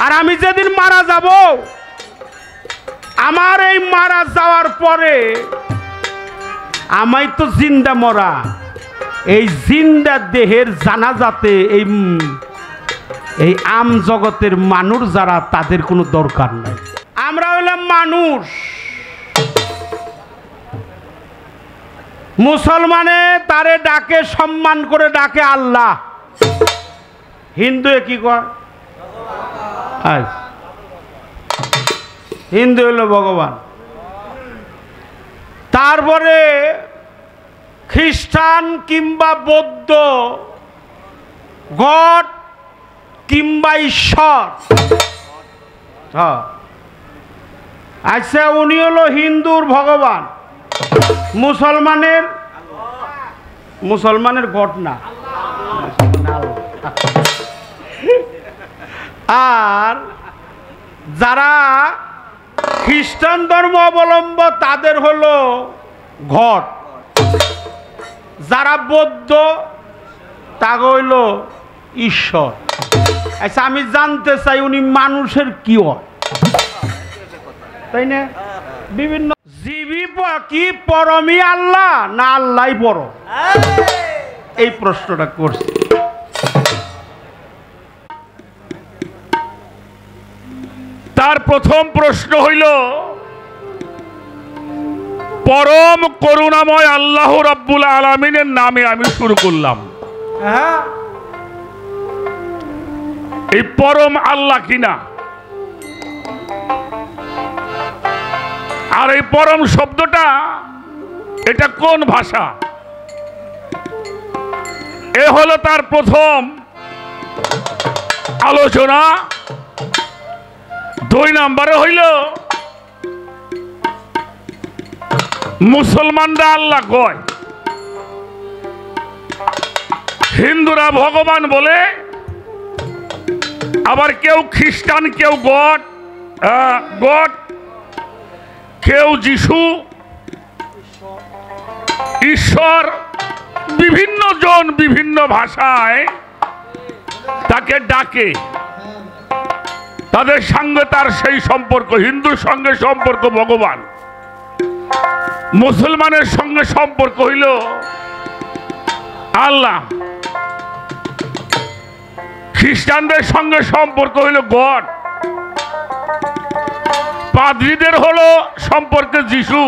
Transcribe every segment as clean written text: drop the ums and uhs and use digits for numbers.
আর আমি যেদিন মারা যাব, আমার এই মারা যাওয়ার পরে আমায় তো জিন্দা মরা, এই জিন্দা দেহের জানাজাতে এই আম জগতের মানুষ যারা, তাদের কোনো দরকার নাই। আমরা হইলাম মানুষ। মুসলমানে তারে ডাকে, সম্মান করে ডাকে আল্লাহ। হিন্দু কি কয়? হিন্দু হইল ভগবান। তারপরে খ্রিস্টান কিংবা বৌদ্ধ গড কিংবা ঈশ্বর। আচ্ছা, উনি হলো হিন্দুর ভগবান, মুসলমানের গড না। আর যারা খ্রিস্টান ধর্ম অবলম্ব তাদের হলো ঘট, যারা বৌদ্ধ তাকে হইল ঈশ্বর। আচ্ছা, আমি জানতে চাই উনি মানুষের কি হয়, তাই না? বিভিন্ন জীবী কি পরমই আল্লাহ না আল্লাহ বড়, এই প্রশ্নটা করছে। তার প্রথম প্রশ্ন হইল, পরম করুণাময় আল্লাহ রাব্বুল আলামিনের নামে আমি শুরু করলাম। এই পরম আল্লাহ কিনা, আর এই পরম শব্দটা এটা কোন ভাষা? এ হলো তার প্রথম আলোচনা। 2 নম্বরে হইল মুসলমানরা আল্লাহ কয়, হিন্দুরা ভগবান বলে, আবার কেউ খ্রিস্টান, কেউ গড, কেউ যিশু, ঈশ্বর, বিভিন্ন জন বিভিন্ন ভাষায় তাকে ডাকে। তাদের সঙ্গে তার সেই সম্পর্ক, হিন্দুর সঙ্গে সম্পর্ক ভগবান, মুসলমানের সঙ্গে সম্পর্ক হইল আল্লাহ, খ্রিস্টানদের সঙ্গে সম্পর্ক হইল গড, পাদ্রীদের হলো সম্পর্কে যিশু।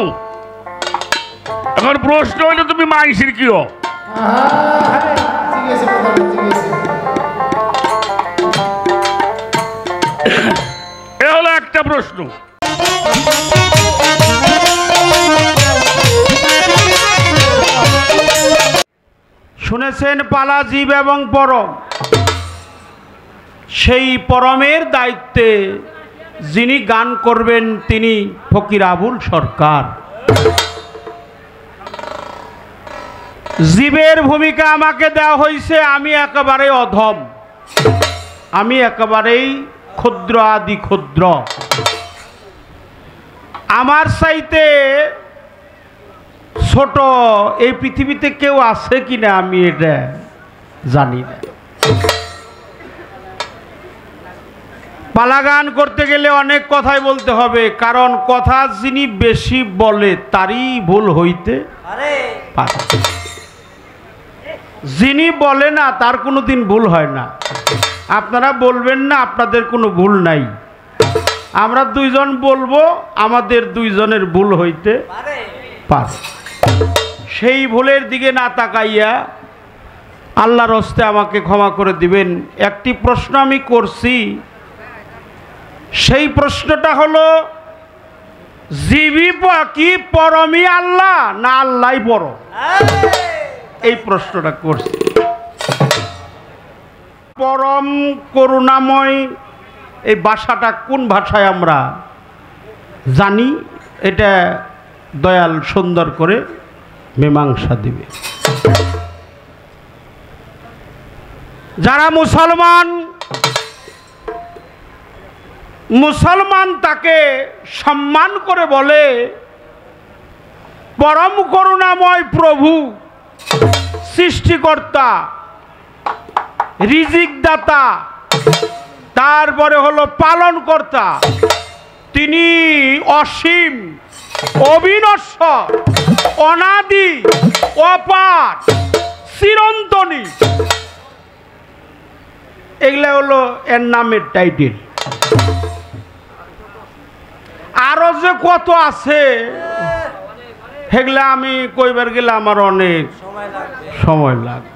এখন প্রশ্ন হইল, তুমি মাইসির কি হো? এ হলো একটা প্রশ্ন। শুনেছেন পালা জীব এবং পরম, সেই পরমের দায়িত্বে যিনি গান করবেন তিনি ফকির আবুল সরকার। জীবের ভূমিকা আমাকে দেওয়া হয়েছে, আমি একেবারে অধম, আমি একেবারেই ক্ষুদ্র আদি ক্ষুদ্র। আমার চাইতে ছোট এই পৃথিবীতে কেউ আছে কিনা আমি এটা জানি না। পালা গান করতে গেলে অনেক কথাই বলতে হবে, কারণ কথা যিনি বেশি বলে তারই ভুল হইতে পারে, যিনি বলে না তার কোনোদিন ভুল হয় না। আপনারা বলবেন না আপনাদের কোনো ভুল নাই, আমরা দুইজন বলবো, আমাদের দুইজনের ভুল হইতে পারে। সেই ভুলের দিকে না তাকাইয়া আল্লাহর হস্তে আমাকে ক্ষমা করে দিবেন। একটি প্রশ্ন আমি করছি, সেই প্রশ্নটা হলো, জীবী কি পরমই আল্লাহ না আল্লাহ বড়? এই প্রশ্নটা করছি। পরম করুণাময় এই ভাষাটা কোন ভাষায় আমরা জানি, এটা দয়াল সুন্দর করে মীমাংসা দিবে। যারা মুসলমান তাকে সম্মান করে বলে পরম করুণাময় প্রভু, সৃষ্টিকর্তা, রিজিক দাতা, তারপরে হলো পালনকর্তা, তিনি অসীম, অবিনশ্বর, অনাদি, অপার, চিরন্তনী। এগুলা হলো এর নামের টাইটেল। আরো যে কত আছে সেগুলা আমি কইবার গেলে আমার অনেক সময় লাগে।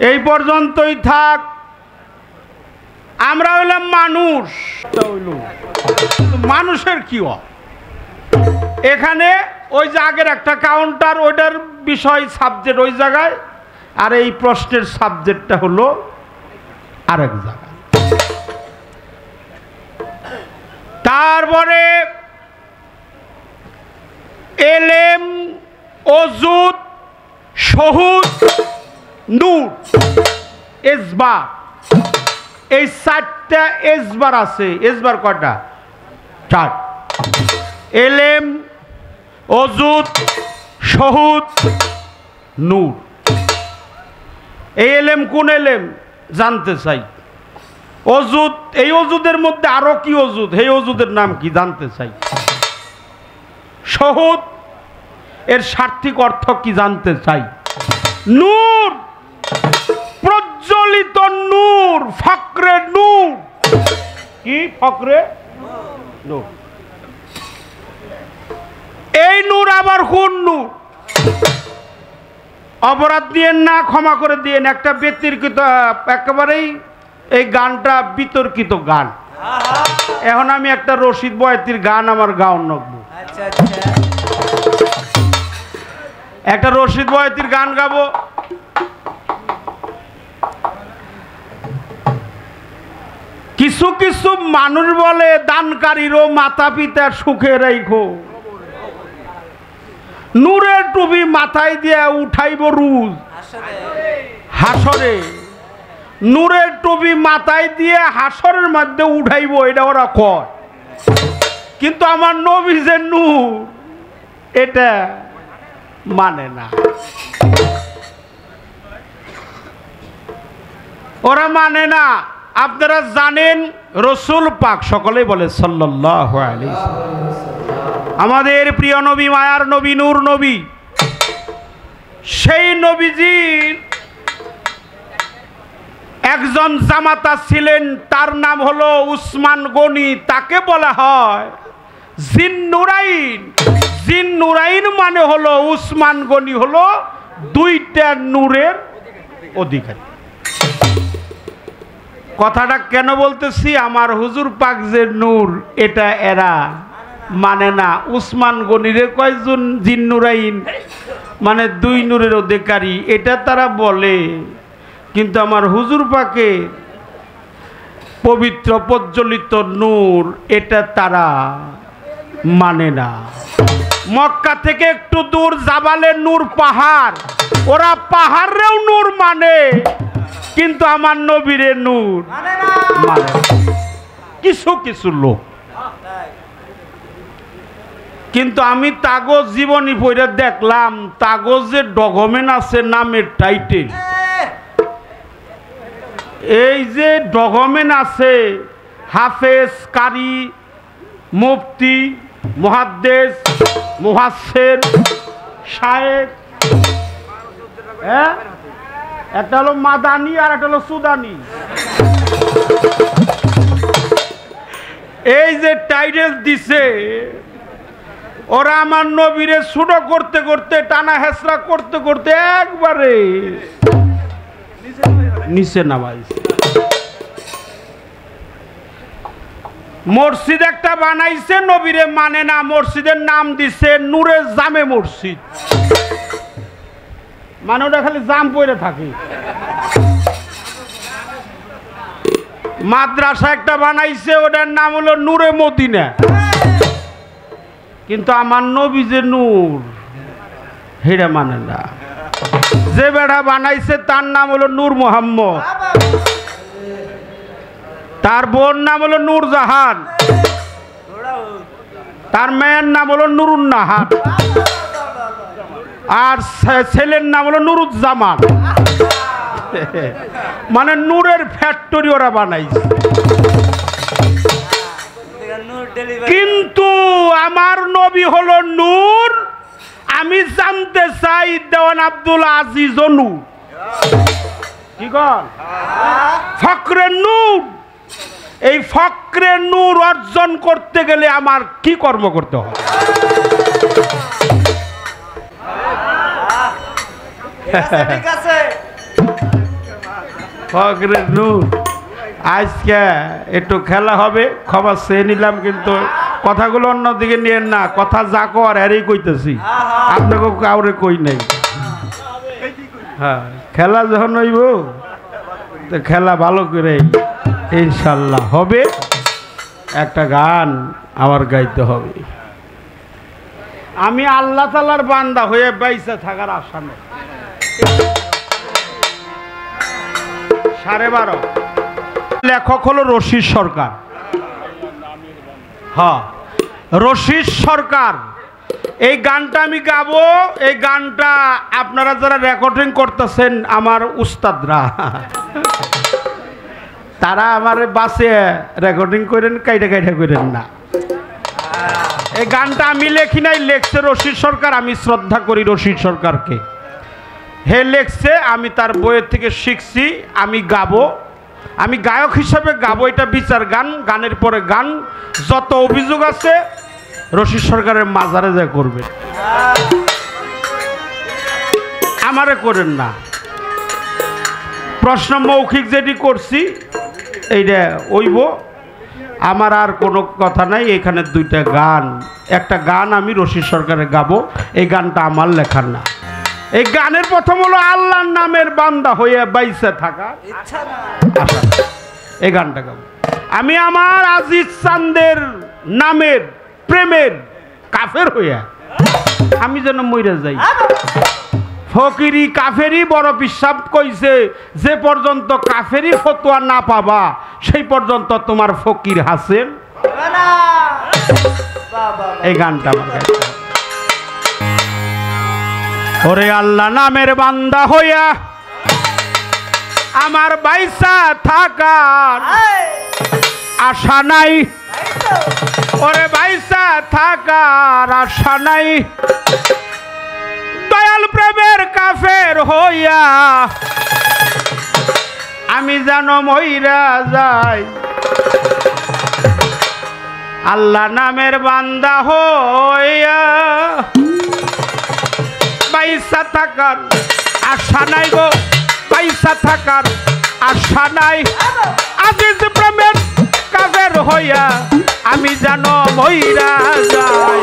এই পর্যন্তই থাক। আমরা হইলাম মানুষ, মানুষের কি হয় এখানে? ওই যে আগের একটা কাউন্টার, ওইটার বিষয় সাবজেক্ট ওই জায়গায়, আর এই প্রশ্নের সাবজেক্টটা হলো আরেক জায়গায়। তারপরে এলেম, ওজুদ, শহুদ, নূর, এজবার, এই 4টা এজবার আছে। এজবার কয়টা? 4। এলেম, ওজুদ, শহুদ, নূর। এই এলেম কোন এলেম জানতে চাই। ওজুদ, এই ওজুদের মধ্যে আরো কি ওজুদ, এই ওজুদের নাম কি জানতে চাই। শহুদ, এর সার্থিক অর্থ কি জানতে চাই। নূর, প্রজ্বলিত নূর, ফকরে নূর। কি ফকরে নূর? এই নূর আবার কোন নূর? অপরাধ দিয়েন না, ক্ষমা করে দিয়েন, একটা বিতর্কিত, একেবারেই এই গানটা বিতর্কিত গান। এখন আমি একটা রশিদ বয়াতির গান আমার গাওন নকবো। একটা রশিদ বয়াতির গান গাবো। কিছু কিছু মানুষ বলে দানকারীরও মাতা পিতা সুখে রাইখো, নূরের টুপি মাথায় দিয়া উঠাইব রুজ হাসরে। নূরের টুপি মাথায় দিয়ে হাসরের মধ্যে উঠাইব, এটা ওরা কয়। কিন্তু আমার নবী যে নূর, এটা মানে না, ওরা মানে না। আপনারা জানেন রসুল পাক, সকলেই বলে সাল্লাল্লাহু আলাইহি ওয়াসাল্লাম, আমাদের প্রিয় নবী, মায়ার নবী, নূর নবী। সেই নবীজির একজন জামাতা ছিলেন, তার নাম হলো উসমান গনি। তাকে বলা হয় জিন্নুরাইন। জিন্নুরাইন মানে হলো উসমান গনি হলো 2টা নূরের অধিকারী। কথাটা কেন বলতেছি? আমার হুজুর পাক যে নূর, এটা এরা মানে না। উসমান গনিরে কয়জন জিন্নুরাইন মানে 2 নূরের অধিকারী, এটা তারা বলে। কিন্তু আমার হুজুর পাকে পবিত্র প্রজ্বলিত নূর, এটা তারা মানে না। মক্কা থেকে একটু দূর জাবালে নূর পাহাড়, ওরা পাহাড়েও নূর মানে, কিন্তু আমার নবীরে নূর মানে কিছু কিছু লোক। কিন্তু আমি তাগো জীবনী পড়ে দেখলাম, তাগো যে ডকুমেন্ট আছে নামের টাইটেল, এই যে ডকুমেন্ট আছে হাফেজ, কারি, মুফতি, মুহাদ্দিস, মুফাসসির, শায়েখ, একটা হলো মাদানি আর একটা হলো সুদানি। এই যে টাইটেল দিছে, ওরা আমার নবীরে ছোট করতে করতে, টানা হেসরা করতে করতে একবারে নিচে নামাইছে। মসজিদ একটা বানাইছে, নবীরে মানে না। মসজিদের নাম দিছে নূরে জামে মসজিদ, মানে ওটা খালি জাম পড়ে থাকে। মাদ্রাসা একটা বানাইছে, ওটার নাম হলো নূরে মদিনা। কিন্তু আমার নবী যে নূর, হেরা মানে না। যে বেড়া বানাইছে তার নাম হলো নূর মোহাম্মদ, তার বোন নাম হলো নূর জাহান, তার মেয়ের নাম হলো নুরুন্নাহার, আর ছেলের নাম হলো নুরুজ্জামান। মানে নূরের ফ্যাক্টরি ওরা বানাইছে। কিন্তু আমার নবী হলো নূর। আমি জানতে চাই দেওয়ান আব্দুল আজিজ নূর, কি কর ফকরে নূর। এই ফকরে নূর অর্জন করতে গেলে আমার কি কর্ম করতে হবে? ফকরে নূর আজকে একটু খেলা হবে, খবর চেয়ে নিলাম, কিন্তু কথাগুলো অন্যদিকে নিয়েন না। কথা যা কর এরই কইতেছি, আপনাকে কাউরে কই নাই। হ্যাঁ, খেলা যখন হইব তো খেলা ভালো করে ইনশাল্লাহ হবে। একটা গান আমার গাইতে হবে। আমি আল্লাহ তাআলার বান্দা হয়ে বাইসে থাকার আশা নেই। 12:30 লেখক হলো রশিদ সরকার। হ্যাঁ, রশিদ সরকার। এই গানটা আমি গাবো। এই গানটা আপনারা যারা রেকর্ডিং করতেছেন আমার উস্তাদরা, তারা আমার বাসে রেকর্ডিং করেন, কাইটা কাইটা করেন না। এই গানটা আমি লেখি নাই, লেখছে রশিদ সরকার। আমি শ্রদ্ধা করি রশিদ সরকারকে। হে লেখছে, আমি তার বইয়ের থেকে শিখছি। আমি গাবো, আমি গায়ক হিসাবে গাবো। এটা বিচার গান, গানের পরে গান। যত অভিযোগ আছে রশিদ সরকারের মাজারে যা করবে, আমারে করেন না। প্রশ্ন মৌখিক যেটি করছি এইটা ওইব। আমার আর কোনো কথা নাই। এখানে দুইটা গান, একটা গান আমি রশিদ সরকারের গাবো। এই গানটা আমার লেখার না। এই গানের প্রথম হলো আল্লাহর নামের বান্দা হয়ে বাইসে থাকা। এই গানটা গাবো আমি আমার আজিজ চান্দের নামের প্রেমের কাফের হইয়া আমি যেন মইরা যাই। ফকিরি কাফেরি বড় পিসাব কইছে, যে পর্যন্ত কাফেরি ফতোয়া না পাবা সেই পর্যন্ত তোমার ফকির হাসেন। এই গানটা আমার গাইতে হবে। ওরে আল্লাহ নামের বান্দা হইয়া আমার বাইসা থাকার আশা নাই। ওরে বাইসা থাকার আশা নাই। দয়াল প্রেমের কাফের হইয়া আমি যেন মইরা যাই। আল্লাহ নামের বান্দা হইয়া বাইসা থাকার আশা নাই গো, বাইসা থাকার আশা নাই। আজিজ প্রেমের কাফের হইয়া আমি যেন মইরা যাই।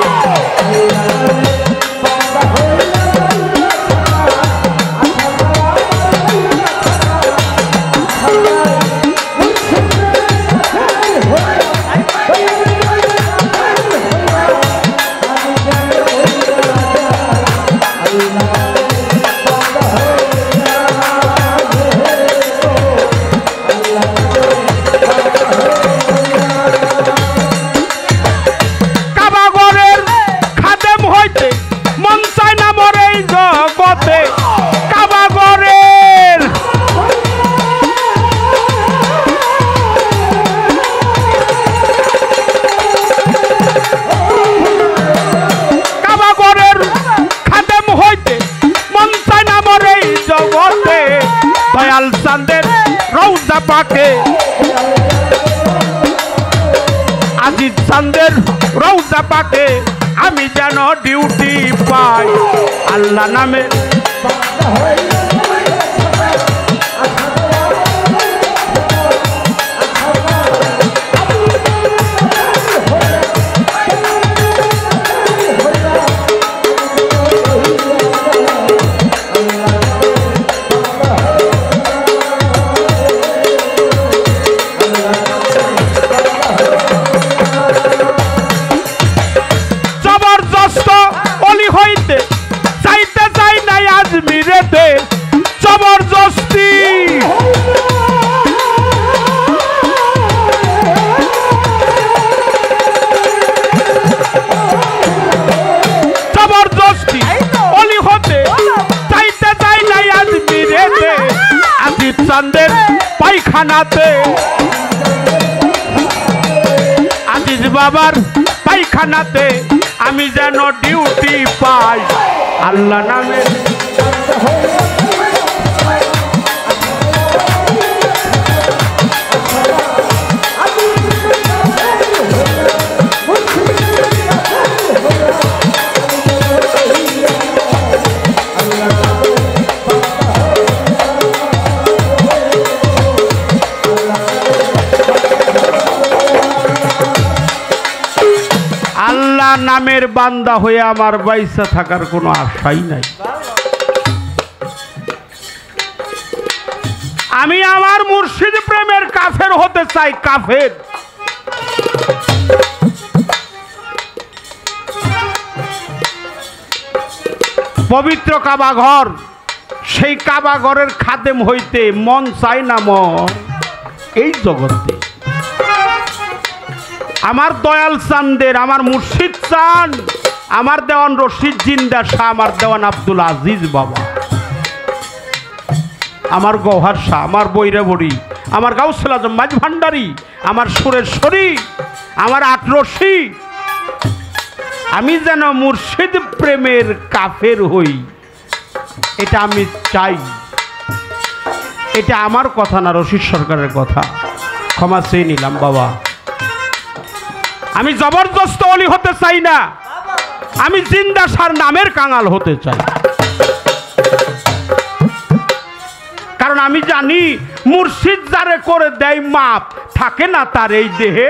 দয়াল চাঁদের রওজা পাকে, আজিজ চাঁদের রওজা পাকে আমি যেন ডিউটি পাই। আল্লাহ নামে জবরদস্ত অলি হইতে চাইতে চাই নাই আজমিরেতে। পায়খানাতে, আজিজ বাবার পায়খানাতে আমি যেন ডিউটি পাই। আল্লাহ নামে আল্লাহ নামের বান্দা হয়ে আমার বাইসা থাকার কোনো আশাই নাই। আমি আমার মুর্শিদ প্রেমের কাফের হতে চাই, কাফের। পবিত্র কাবা ঘর, সেই কাবা ঘরের খাদেম হইতে মন চাই না মন এই জগতে। আমার দয়াল চান্দের, আমার মুর্শিদ চান, আমার দেওয়ান রশিদ জিন্দা শাহ, আমার দেওয়ান আব্দুল আজিজ বাবা, আমার গৌহার শাহ, আমার বৈরা বড়ি, আমার গাউসুল আজম মাঝ ভান্ডারী, আমার সুরেশ্বরী, আমার আটরশি। আমি যেন মুর্শিদ প্রেমের কাফের হই, এটা আমি চাই। এটা আমার কথা না, রশিদ সরকারের কথা। ক্ষমা চেয়ে নিলাম বাবা। আমি জবরদস্ত অলি হতে চাই না, আমি জিন্দা সার নামের কাঙাল হতে চাই। কারণ আমি জানি মুর্শিদ যারে করে দেয় মাপ, থাকে না তার এই দেহে।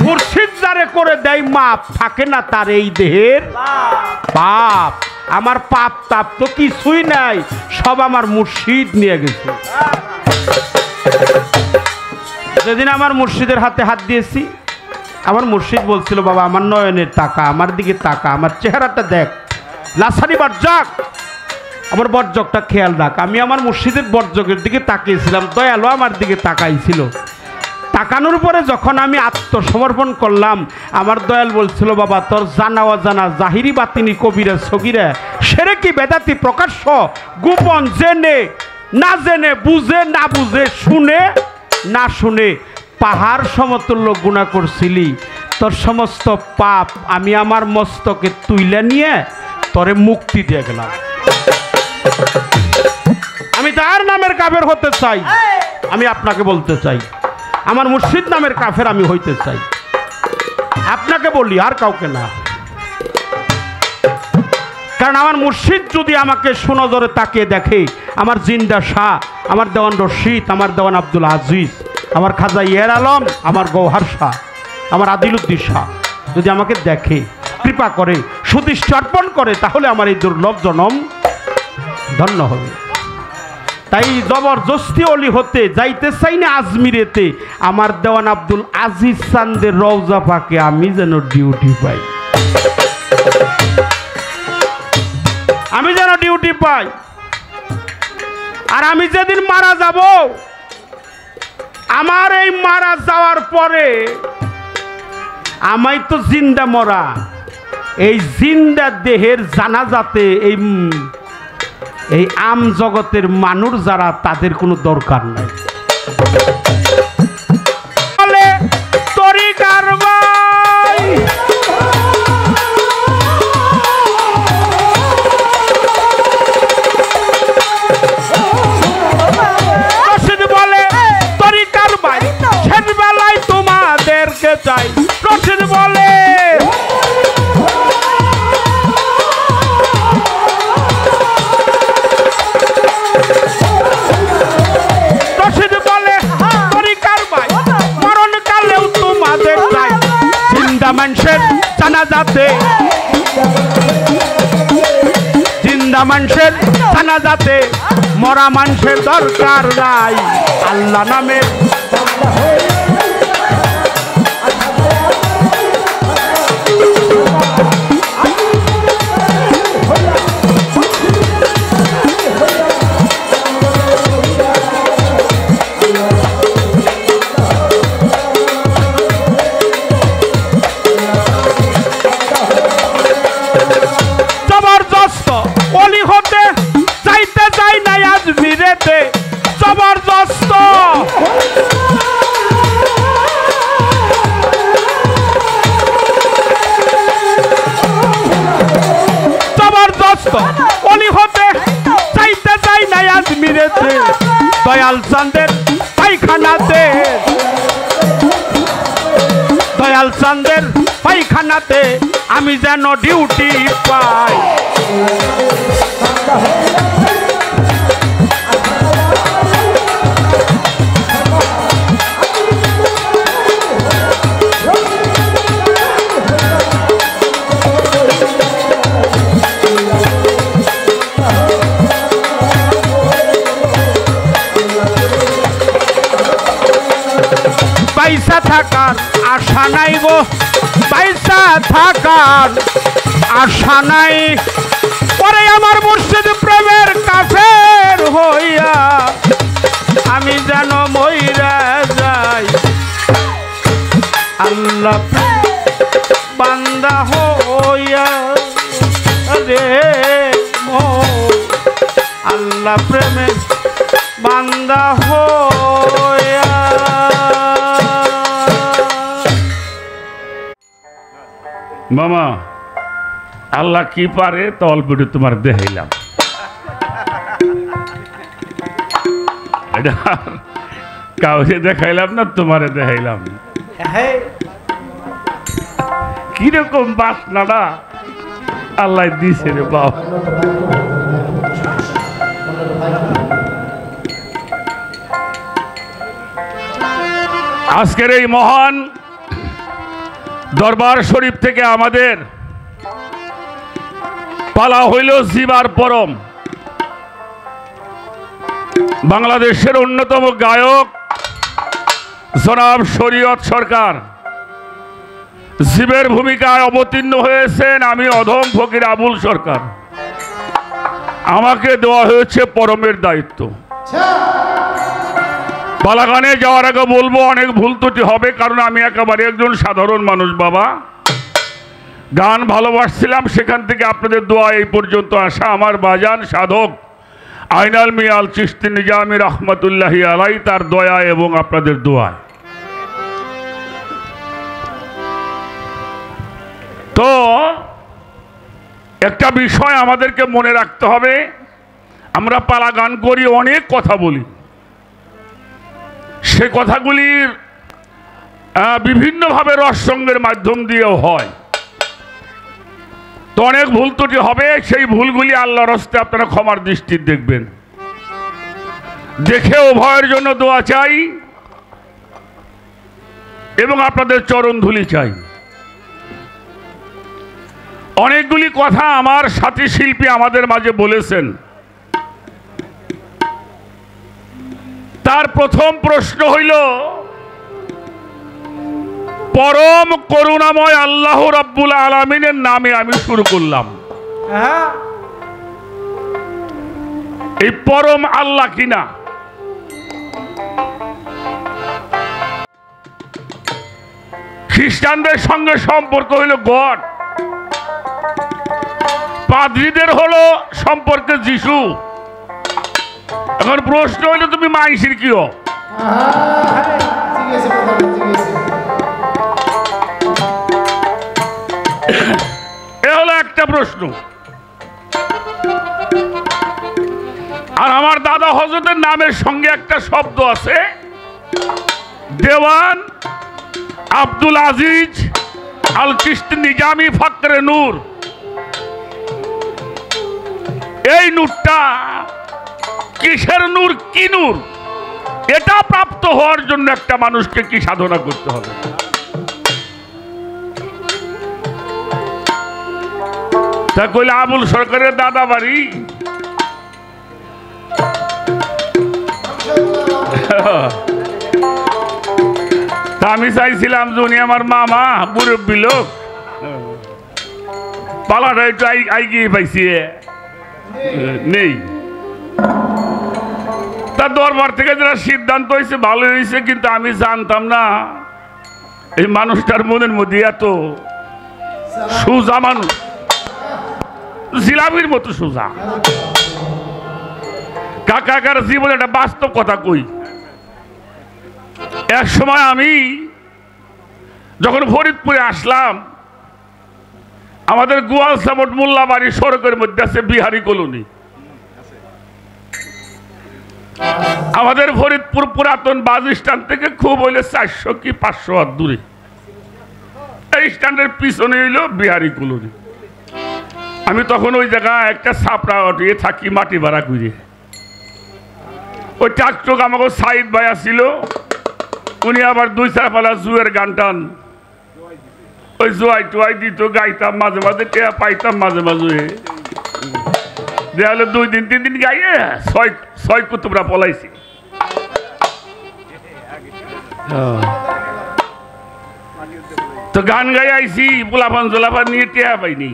মুর্শিদ যারে করে দেয় মাপ, থাকে না তার এই দেহের পাপ। আমার পাপ তাপ তো কিছুই নাই, সব আমার মুর্শিদ নিয়ে গেছে। যেদিন আমার মুর্শিদের হাতে হাত দিয়েছি, আমার মুর্শিদ বলছিল, বাবা আমার নয়নের তাকা, আমার দিকে তাকা, আমার চেহারাটা দেখ, লাসানি বর্জক, আমার বর্জকটা খেয়াল রাখ। আমি আমার মুর্শিদের বর্জকের দিকে তাকিয়েছিলাম, দয়ালু আমার দিকে তাকাইছিল। তাকানোর পরে যখন আমি আত্মসমর্পণ করলাম, আমার দয়াল বলছিল, বাবা তোর জানা অজানা জাহিরি বাতিনি কবিরা সগিরা সেরেকি বেদাতি প্রকাশ্য গোপন জেনে না জেনে, বুঝে না বুঝে, শুনে না শুনে পাহাড় সমতুল্য গুনাহ করছিলি, তোর সমস্ত পাপ আমি আমার মস্তকে তুইলা নিয়ে তোরে মুক্তি দিয়ে গেলাম। আমি তার নামের কাফের হতে চাই। আমি আপনাকে বলতে চাই, আমার মুর্শিদ নামের কাফের আমি হইতে চাই। আপনাকে বলি, আর কাউকে না। কারণ আমার মুর্শিদ যদি আমাকে সুনজরে তাকিয়ে দেখে, আমার জিন্দা শাহ, আমার দেওয়ান রশিদ, আমার দেওয়ান আব্দুল আজিজ, আমার খাজা ইয়ের আলম, আমার গৌহার শাহ, আমার আদিলুদ্দিন শাহ যদি আমাকে দেখে, কৃপা করে, সুদৃষ্টি অর্পণ করে, তাহলে আমার এই দুর্লভ জনম ধন্য হবে। তাই জবরদস্তি অলি হতে যাইতে চাই না আজমিরেতে, আমার দেওয়ান আব্দুল আজিজ চান্দের রওজা পাকে আমি যেন ডিউটি পাই, আমি যেন ডিউটি পাই। আর আমি যেদিন মারা যাব, আমার এই মারা যাওয়ার পরে আমায় তো জিন্দা মরা, এই জিন্দা দেহের জানাজাতে এই আম জগতের মানুষ যারা, তাদের কোনো দরকার নাই। বলে তরিকার ভাই, রশিদ বলে তরিকার ভাই, শেষ বেলায় তোমাদেরকে চাই। রশিদ বলে মানুষের জানাজাতে, জিন্দা মানুষের জানাজাতে, মরা মানুষের দরকার নাই। আল্লাহ নামে জবরদস্ত দয়াল চাঁদের পায়খানাতে, দয়াল চাঁদের পায়খানাতে আমি যেন ডিউটি পাই। পয়সা থাকার আশা নাই গো, পয়সা থাকার আশা নাই, পরে আমার মুর্শিদ প্রেমের কাফের হইয়া আমি যেন মইরা যাই। আল্লাহ বান্দা হইয়া রে আল্লাহ প্রেমের বান্দা হইয়া। মামা আল্লাহ কি পারে তো অল্প একটু তোমার দেখাইলাম, এটা কাউকে দেখাইলাম না, তোমারে দেখাইলাম। কিরকম বাসনাটা আল্লাহ দিছে রে বাপ। আজকের এই মহান দরবার শরীফ থেকে আমাদের পালা হইল জিবার পরম, বাংলাদেশের অন্যতম গায়ক জনাব শরীয়ত সরকার জীবের ভূমিকায় অবতীর্ণ হয়েছেন। আমি অধম ফকির আবুল সরকার, আমাকে দেওয়া হয়েছে পরমের দায়িত্ব। পালাগানে যাওয়ার আগে বলবো অনেক ভুল ত্রুটি হবে, কারণ আমি একেবারে একজন সাধারণ মানুষ বাবা। গান ভালোবাসছিলাম, সেখান থেকে আপনাদের দোয়া এই পর্যন্ত আসা। আমার বাজান সাধক আইনাল মিয়াল চিশতি নিজামী রহমতুল্লাহি আলাই, তার দয়া এবং আপনাদের দোয়া। তো একটা বিষয় আমাদেরকে মনে রাখতে হবে, আমরা পালা গান করি, অনেক কথা বলি, সে কথাগুলির বিভিন্নভাবে রসসঙ্গের মাধ্যম দিয়েও হয়। তো অনেক ভুল ত্রুটি হবে, সেই ভুলগুলি আল্লাহর হস্তে আপনারা ক্ষমার দৃষ্টি দেখবেন। দেখে উভয়ের জন্য দোয়া চাই এবং আপনাদের চরণ ধুলি চাই। অনেকগুলি কথা আমার সাথী শিল্পী আমাদের মাঝে বলেছেন। তার প্রথম প্রশ্ন হইল, পরম করুণাময় আল্লাহ রাব্বুল আলামিনের নামে আমি শুরু করলাম। এই পরম আল্লাহ কিনা? খ্রিস্টানদের সঙ্গে সম্পর্ক হইল গড, পাদ্রীদের হলো সম্পর্কে যিশু। এখন প্রশ্ন হইল তুমি মাইসির কি হো? এ হলো একটা প্রশ্ন। আর আমার দাদা হযরতের নামের সঙ্গে একটা শব্দ আছে, দেওয়ান আব্দুল আজিজ আল চিশতি নিজামী ফকরে নূর। এই নূরটা কিসের নূর, কি নূর, এটা প্রাপ্ত হওয়ার জন্য একটা মানুষকে কি সাধনা করতে হবে? তা কইলে আবুল সরকারের দাদা বাড়ি। তা আমি চাইছিলাম যে উনি আমার মামা, মুরব্বী লোক, পালাটা একটু আইগিয়ে পাইছি নেই। তার দরবার থেকে যারা সিদ্ধান্ত হয়েছে ভালো হয়েছে, কিন্তু আমি জানতাম না এই মানুষটার মনের মধ্যে এত সোজা মানুষ, জিলাপির মতো সোজা। কাকার জীবনে একটা বাস্তব কথা কই। এক সময় আমি যখন ফরিদপুরে আসলাম, আমাদের গোয়াল সামট মোল্লা বাড়ি সড়কের মধ্যে আছে বিহারি কলোনি। আমাদের ফরিদপুর পুরাতন বাস স্ট্যান্ড থেকে খুব হইলে 400 কি 500 হাত দূরে। এই স্ট্যান্ডের পিছনে হইল বিহারি কলোনি। আমি তখন ওই জায়গায় একটা ছাপড়া উঠিয়ে থাকি, মাটি ভাড়া করে। ওই ট্রাকটুক আমাকে সাইদ ভাই আসছিল, উনি আবার 2-4 পালা জুয়ের গান টান, ওই জোয়াই টোয়াই দিত, গাইতাম মাঝে মাঝে, টেয়া পাইতাম মাঝে মাঝে। দেয়ালে 2 দিন 3 দিন গাইয়ে 6 কুতুবরা পলাইছি। তো গান গাই আইছি, পোলাপান জোলাপান নিয়ে টেয়া পাইনি,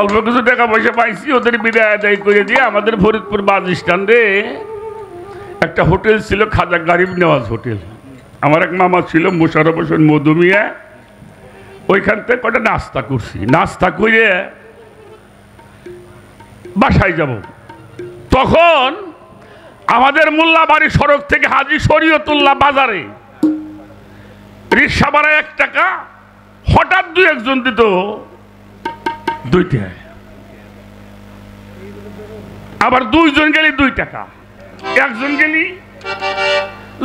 অল্প কিছু টাকা পয়সা পাইছি। ওদের বিদায় আদায় করে দিয়ে আমাদের ফরিদপুর বাস স্ট্যান্ডে একটা হোটেল ছিল, খাজা গরিব নেওয়াজ হোটেল। আমার এক মামা ছিল মোশাররফ হোসেন মধুমিয়া, ওইখান থেকে কটা নাস্তা করছি। নাস্তা করে বাসায় যাব, তখন আমাদের মোল্লাবাড়ি সড়ক থেকে হাজী শরীয়তুল্লাহ বাজারে রিক্সা ভাড়া 1 টাকা, হঠাৎ 2-1 দিত 2 টাকা, আবার 2 জন গেলি 2 টাকা, 1 জন গেলি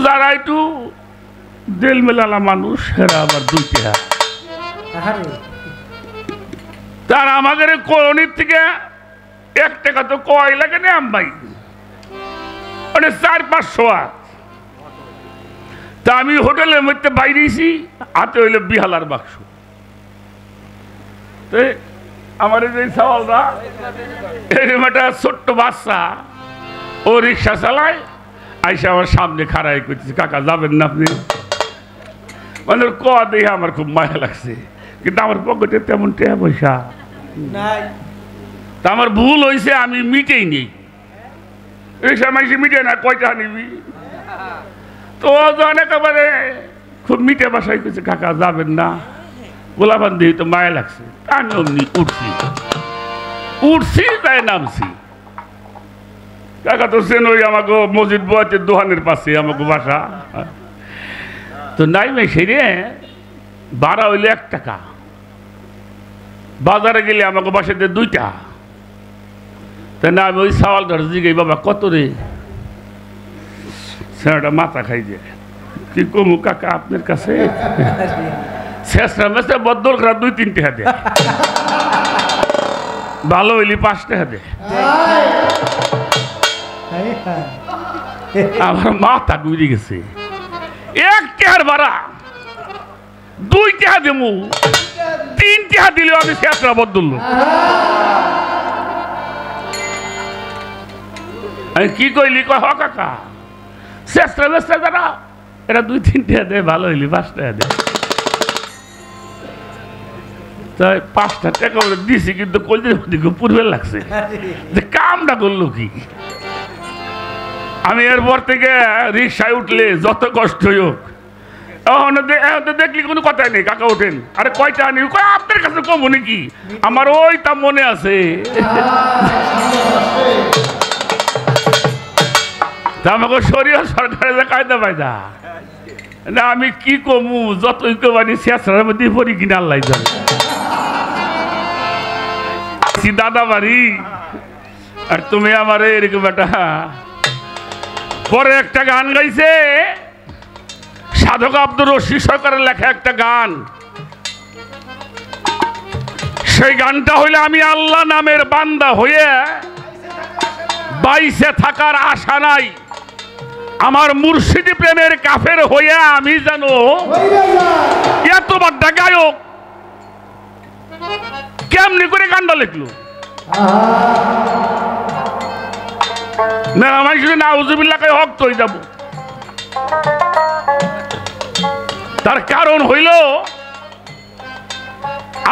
যারা একটু দেল মেলালা মানুষ এরা আবার 2 টাকা। তার আমাদের কলোনির থেকে 1 টাকা তো কয় লাগে না ভাই, মানে 400-500 হাত। তা আমি হোটেলের মধ্যে বাইরেছি, হাতে হইলে বিহালার বাক্স। আমার এই সওয়ালরা এরকম একটা ছোট্ট বাচ্চা, ও রিক্সা চালায়, আইসা আমার সামনে খাড়াই করতেছে, কাকা যাবেন না আপনি? মানে ক দেখে আমার খুব মায়া লাগছে, কিন্তু আমার পকেটে তেমন টাকা পয়সা নাই। তা আমার ভুল হয়েছে, আমি মিটেই নেই। রিক্সা মাইসি মিটে না, কয়টা নিবি? তো যখন একেবারে খুব মিটে বাসায় করছে, কাকা যাবেন না? গোলাপান দিয়ে তো মায়া লাগছে, আমি অমনি উঠছি তাই নামছি। কাকা তো সেন ওই আমাকে মসজিদ বয়াতের দোকানের পাশে আমাকে বাসা। তো নাই ভাই সেরে ভাড়া হইলে 1 টাকা, বাজারে গেলে আমাকে বাসাতে 2 টাকা। তাই না আমি ওই সওয়াল ধরে জিগাই, বাবা কত রে? সেটা মাথা খাই যায়, কি কমু কাকা আপনার কাছে? শেষরা মেসে বদল করা 2-3 টাকা দে, ভালো হইলি 5 টাকা দে। আমার মাথা ঘুরে গেছে, 1 টাকার ভাড়া 2 টাকা দেবো, 3 টাকা দিলেও আমি শেষরা বদল। আমি কি কইলি? কয় হ কাকা, শেষরা মেসে যারা এরা 2-3 টাকা দেয়, ভালো হইলি 5 টাকা দেয়। তাই 5 টাকা দিছি, কিন্তু কলদের মধ্যে পূর্বে লাগছে যে কামটা করলো কি। আমি এরপর থেকে রিক্সায় উঠলে যত কষ্ট হোক, দেখলি কোনো কথাই নেই, কাকা ওঠেন, আরে কয়টা আনি? আপনার কাছে কমো নাকি? আমার ওই তা মনে আছে। তা আমাকে সরিয়ে সরকারের কায়দা পায়দা না, আমি কি কমু? যতই কমানি শেষরার মধ্যে পড়ি কিনা আল্লাহ জানে। দাদা বাড়ি আর তুমি আমার এরকম একটা। পরে একটা গান গাইছে সাধক আব্দুর রশিদ সরকারের লেখা একটা গান। সেই গানটা হইলে আমি আল্লাহ নামের বান্দা হয়ে বাইসে থাকার আশা নাই, আমার মুর্শিদি প্রেমের কাফের হইয়া আমি জানো এত বাড্ডা গায়ক কেমনি করে গানটা লিখলো? না আমি শুধু নাউজুবিল্লাহকে হক হয়ে যাব। তার কারণ হইল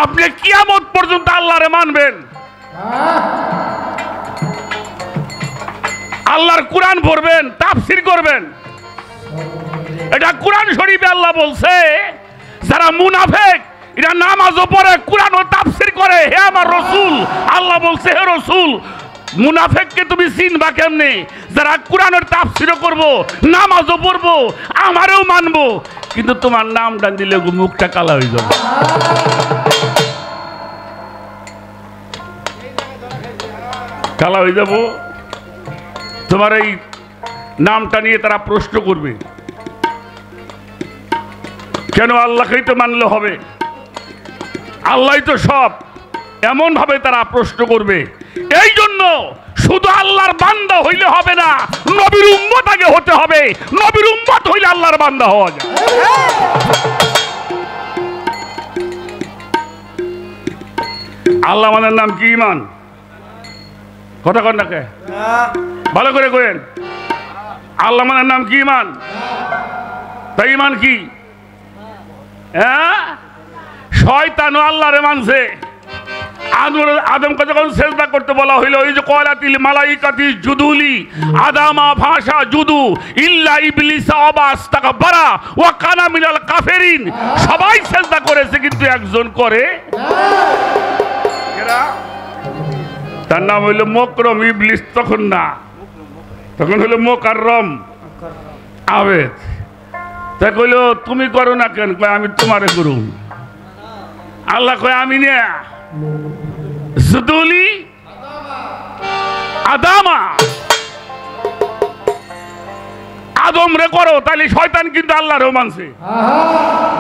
আপনি কিয়ামত পর্যন্ত আল্লাহরে মানবেন, আল্লাহর কোরআন পড়বেন, তাফসীর করবেন। এটা কোরআন শরীফে আল্লাহ বলছে যারা মুনাফিক এরা নামাজও পড়ে কোরআনও তাফসীর করে। হে আমার রাসূল, আল্লাহ বলছে হে রাসূল মুনাফিককে তুমি চিনবা কেমনে? যারা কোরআনের তাফসীরও করব, নামাজও পড়বো, আমারও মানবো, কিন্তু তোমার নাম ডান দিলে মুখটা কালা হয়ে যাবে। কালা হয়ে যাব। তোমার এই নামটা নিয়ে তারা প্রশ্ন করবে, কেন আল্লাহকেই তো মানলে হবে, আল্লাহই তো সব, এমন ভাবে তারা প্রশ্ন করবে। এই জন্য শুধু আল্লাহর বান্দা হইলে হবে না, নবীর উম্মত আগে হতে হবে। নবীর উম্মত হইলে আল্লাহর বান্দা হওয়া যায়। আল্লাহ মানার নাম কি? ঈমান। কথা কন না কে? ভালো করে কইেন। আল্লাহ মানার নাম কি? ঈমান। তাই ঈমান কি? হ্যাঁ, শয়তানও আল্লাহরে মানছে। আদমকে যখন সেজদা করতে বলা হইল, ওই যে কয়লাতিল মালাইকাতি জুদুলি আদামা ভাষা জুদু ইল্লা ইবলিসা আবা আস্তাকবারা ওয়া কানা মিনাল কাফিরিন, সবাই সেজদা করেছে কিন্তু একজন করে না। তার নাম হইল মুকরম। ইবলিস তখন না, তখন হইল মুকাররম আবেদ। তাই কইল তুমি করো না কেন? কয় আমি তোমারে করুম। আল্লাহ কয় আমি না, জুদুলি আদামা, আদম রে করো। তাহলে শয়তান কিন্তু আল্লাহরও মানছে,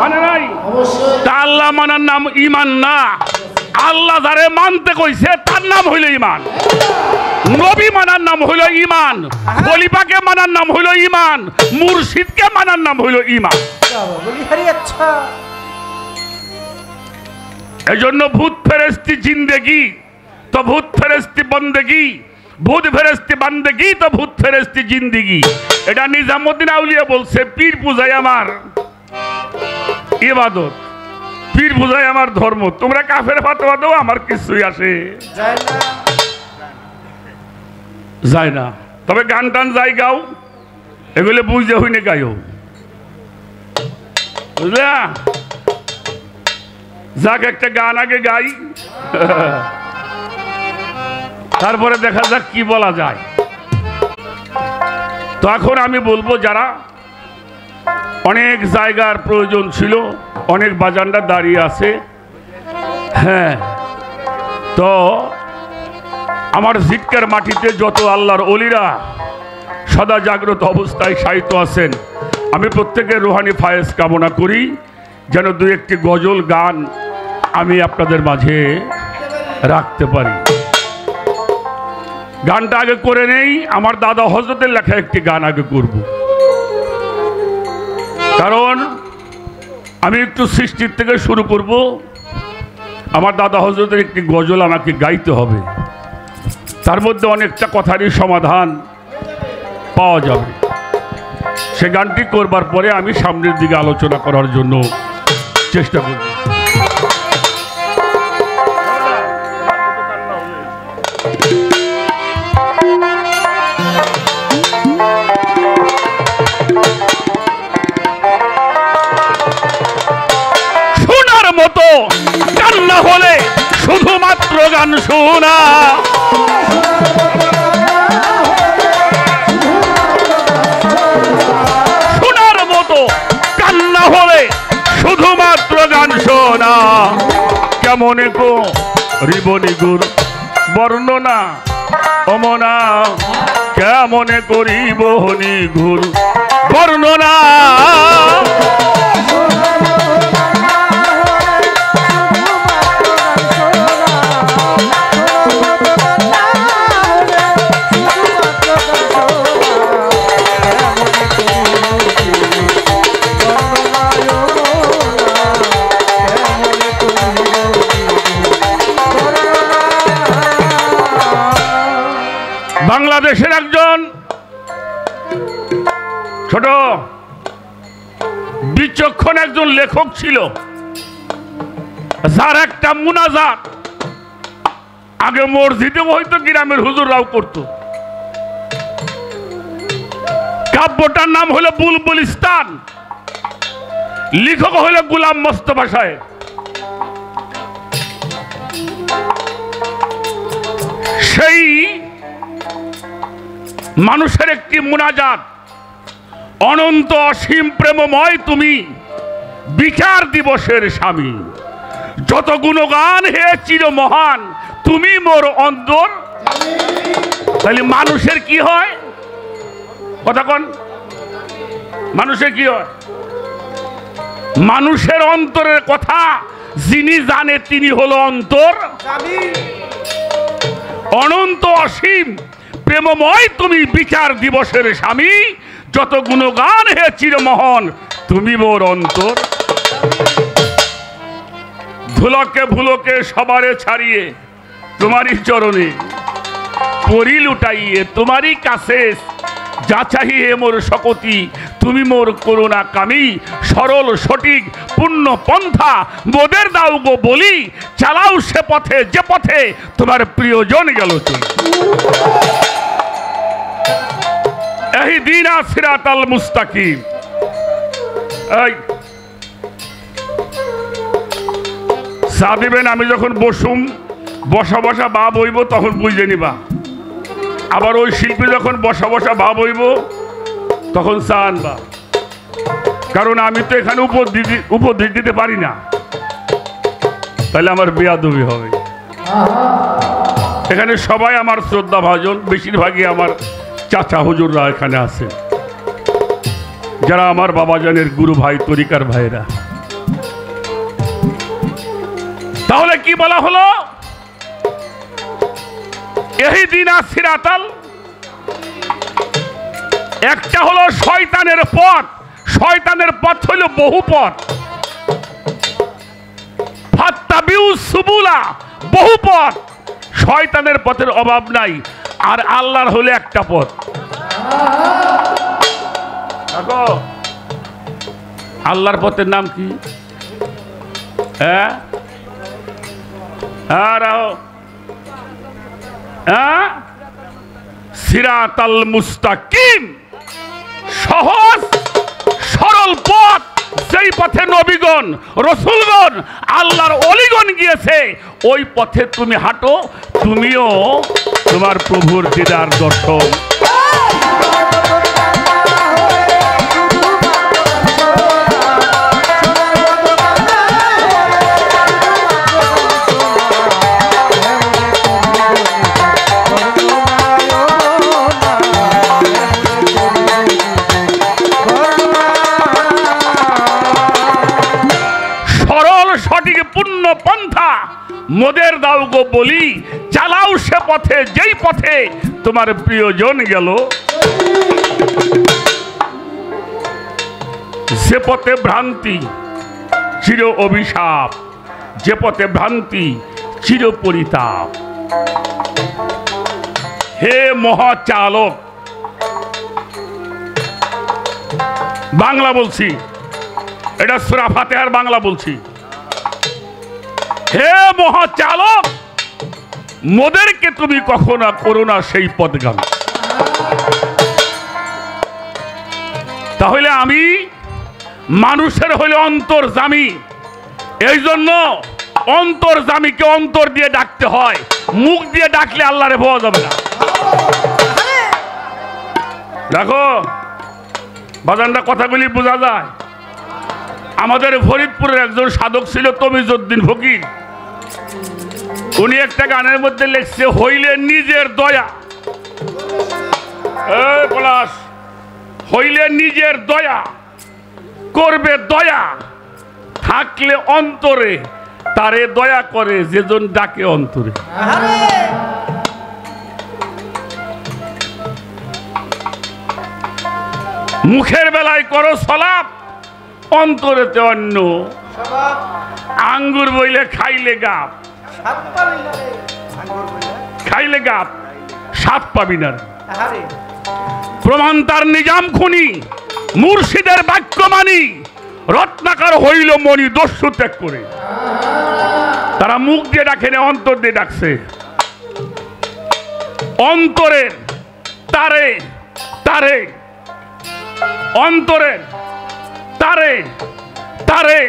মানে নাই? তা আল্লাহ মানার নাম ঈমান না। আল্লাহ যারে মানতে কইছে তার নাম হইল ঈমান। নবী মানার নাম হইল ঈমান, খলিফাকে মানার নাম হইল ঈমান, মুর্শিদকে মানার নাম হইল ঈমান। এই জন্য ভূত ফেরেস্তি জিন্দেগি তো ভূত ফেরেস্তি বন্দেগি, ভূত ফেরেস্তি বান্দেগি তো ভূত ফেরেস্তি জিন্দেগি। এটা নিজামুদ্দিন আউলিয়া বলছে। পীর পূজাই আমার ইবাদত, পীর পূজাই আমার ধর্ম। তোমরা কাফের ফাতোয়া দাও, আমার কিছুই আসে যায় না। তবে গান টান যাই গাও, এগুলো বুঝতে হইনি গাইও, বুঝলা? যাক একটা গান আগে গাই, তারপরে দেখা যাক কি বলা যায়। তো এখন আমি বলবো, যারা অনেক জায়গার প্রয়োজন ছিল, অনেক বাজানরা দাঁড়িয়ে আছে, হ্যাঁ, তো আমার জিক্কার মাটিতে যত আল্লাহর ওলিরা সদা জাগ্রত অবস্থায় শায়িত আছেন, আমি প্রত্যেকের রুহানি ফায়েজ কামনা করি, যেন দু একটি গজল গান আমি আপনাদের মাঝে রাখতে পারি। গানটা আগে করে নেই, আমার দাদা হযরতের লেখা একটি গান আগে করব, কারণ আমি একটু সৃষ্টির থেকে শুরু করব। আমার দাদা হযরতের একটি গজল আমাকে গাইতে হবে, তার মধ্যে অনেকটা কথারই সমাধান পাওয়া যাবে। সে গানটি করবার পরে আমি সামনের দিকে আলোচনা করার জন্য চেষ্টা করব। শোনার মতো কান্না হলে শুধুমাত্র গান শোনা, শোনার মতো কান্না হলে শুধুমাত্র গান শোনা। কেমনে গো রিবনি গুর বর্ণনা অমনা, কেমনে করিব হনি ঘুর বর্ণনা। বাংলাদেশের একজন ছোট বিচক্ষণ একজন লেখক ছিল, যার একটা মুনাজাত আগে মসজিদে হয়তো গ্রামের হুজুররাও করত। কাব্যটার নাম হলো বুলবুলিস্তান, লেখক হলো গোলাম মোস্তফা সাহেব। সেই মানুষের একটি মুনাজাত, অনন্ত অসীম প্রেমময় তুমি বিচার দিবসের স্বামী, যত গুণগান হে চির মহান তুমি মোর অন্তর। তাহলে মানুষের কি হয়? কথা কোন মানুষে কি হয়? মানুষের অন্তরের কথা যিনি জানে তিনি হলো অন্তর অনন্ত অসীম প্রেমময়। তুমি বিচার দিবসের স্বামী, যত গুণগান হে চিরমোহন, তুমি মোর অন্তর। ধুলকে ভুলকে সবারে ছাড়িয়ে তোমারই চরণে পরি লুটাইয়ে তোমারই কাছে যা চাহিয়ে মোর শকতি, তুমি মোর করুণা কামী। সরল সঠিক পূর্ণ পন্থা মোদের দাও গো বলি, চালাও সে পথে যে পথে তোমার প্রিয়জন গেল তুমি। ইহদিনা সিরাতাল মুস্তাকিম। এই চা দিবেন, আমি যখন বসুম বসা বসা ভাব হইব তখন বুঝে নিবা। আবার ওই শিল্পী যখন বসা বসা ভাব হইব তখন চা আনবা, কারণ আমি তো এখানে উপদেশ দিতে পারি না, তাহলে আমার বেয়াদবি হবে। এখানে সবাই আমার শ্রদ্ধা ভাজন, বেশিরভাগই আমার চাচা হুজুররা এখানে আছে, যারা আমার বাবাজানের গুরু ভাই তরিকার ভাইরা। তাহলে কি বলা হলো? ইহদিনা সিরাতাল, একটা হলো শয়তানের পথ। শয়তানের পথ হইল বহু পথ, ফাত্তাবিউ সুবুলা, বহু পথ। শয়তানের পথের অভাব নাই, আর আল্লাহর হলো একটা পথ। দেখো আল্লাহর পথের নাম কি? হ্যাঁ সিরাতাল মুস্তাকিম, সহজ সরল পথ, যেই পথে নবীগণ রসুলগণ আল্লাহর অলিগণ গিয়েছে, ওই পথে তুমি হাঁটো, তুমিও তোমার প্রভুর দিদার দর্শন। পন্থা মোদের দাও গো বলি, চালাও সে পথে যেই পথে তোমার প্রিয়জন গেল। যে পথে ভ্রান্তি চির অভিশাপ, যে পথে ভ্রান্তি চির পরিতাপ। হে মহাচালক, বাংলা বলছি, এটা সূরা ফাতিহার বাংলা বলছি। হে মহাচালক, মোদেরকে তুমি কখনো করো না সেই পথগামী। তাহলে আমি মানুষের হইলে অন্তর্যামী, এই জন্য অন্তর্যামীকে অন্তর দিয়ে ডাকতে হয়, মুখ দিয়ে ডাকলে আল্লাহরে পাওয়া যাবে না। দেখো বাজানটা কথাগুলি বোঝা যায়। আমাদের ফরিদপুরের একজন সাধক ছিল তমিজউদ্দিন ফকির, উনি একটা গানের মধ্যে লিখছে, হইলে নিজের দয়া, পলাশ, হইলে নিজের দয়া করবে দয়া, থাকলে অন্তরে তারে দয়া করে যেজন ডাকে অন্তরে। মুখের বেলায় করো সলাপ, অন্তরেতে অন্য, আঙ্গুর বইলে খাইলে গাপ, খাইলে গাপ সাত পাবি না। প্রমাণ তার নিজাম খুনি, মুর্শিদের বাক্য মানি, রত্নাকার হইল মনি দস্যু ত্যাগ করে। তারা মুখ দিয়ে ডাকে না, অন্তর দিয়ে ডাকছে। অন্তরের তারে তারে, অন্তরের তারে তারে,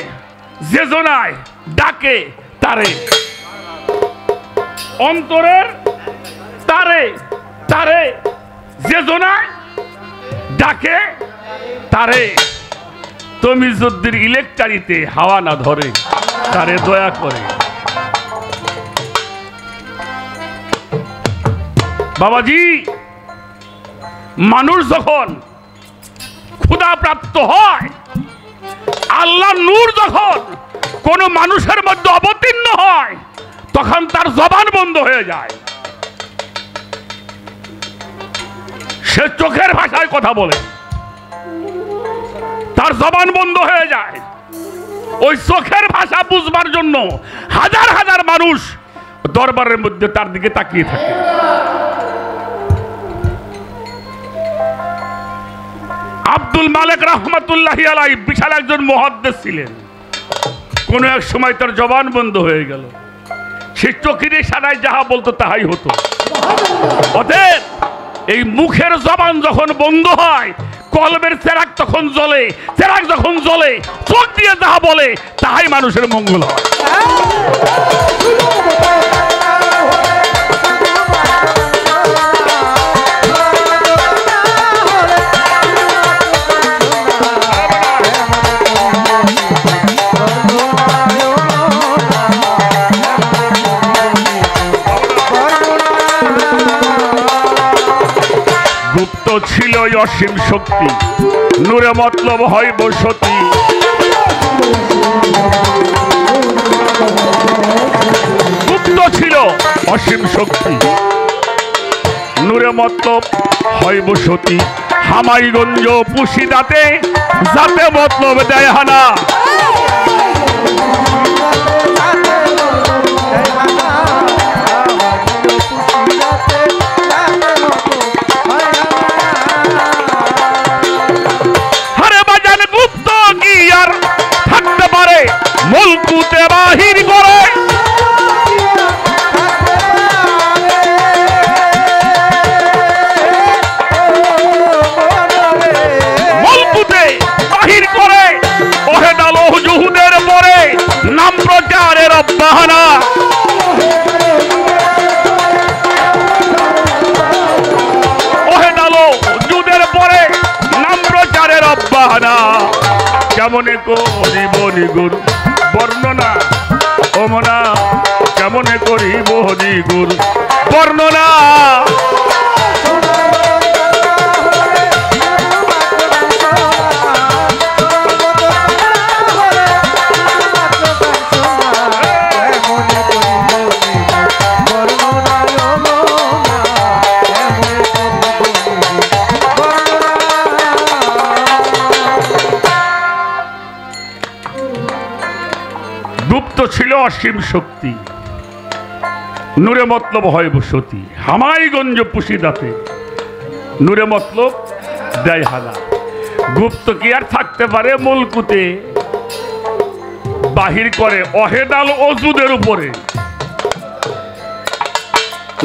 যে জনায় ডাকে তারে, অন্তরের তারে তারে, যে জনায় ডাকে তারে। তমিজউদ্দিন ইলেকট্রিতে হাওয়া না ধরে, তারে দয়া করে। বাবাজি মানুষ যখন ক্ষুধাপ্রাপ্ত হয়, আল্লাহর নূর যখন কোন মানুষের মধ্যে অবতীর্ণ হয়, তখন তার জবান বন্ধ হয়ে যায়। সে চোখের ভাষায় কথা বলে, তার জবান বন্ধ হয়ে যায়। ওই চোখের ভাষা বুঝবার জন্য হাজার হাজার মানুষ দরবারের মধ্যে তার দিকে তাকিয়ে থাকে। আব্দুল মালিক রাহমাতুল্লাহি আলাইহি বিশাল একজন মুহাদ্দিস ছিলেন। কোন এক সময় তার জবান বন্ধ হয়ে গেল। সে চোখের ইশারায় যাহা বলতো তাহাই হতো। অতএব এই মুখের জবান যখন বন্ধ হয়, কলবের চেরাগ তখন জ্বলে। চেরাগ যখন জ্বলে, চোখ দিয়ে যাহা বলে তাহাই মানুষের মঙ্গল হয়। গুপ্ত ছিল অসীম শক্তি, নূরে মতলব হয় বসতি। গুপ্ত ছিল অসীম শক্তি, নূরে মতলব হয় বসতি। হামাইগঞ্জ পুশিদাতে যাতে মতলব দেয় হানা। মুলকুতে বাহির করে মুলকুতে বাহির করে ওহে ডালো জুহুদের পরে নাম প্রচারের অব্যাহনা। ওহে ডালো জুহুদের পরে নাম প্রচারের অব্যাহনা। কেমনে করিব নিগুর বর্ণনা ওমনা, কেমনে করিব নিগুর বর্ণনা। গুপ্ত ছিল অসীম শক্তি, নূরে মতলব হয় বসতি। হামাইগঞ্জ পুশিদাতে নূরে মতলব দেয় হানা। গুপ্ত কি আর থাকতে পারে মুলকুতে? বাহির করে অহেদাল অজুদের উপরে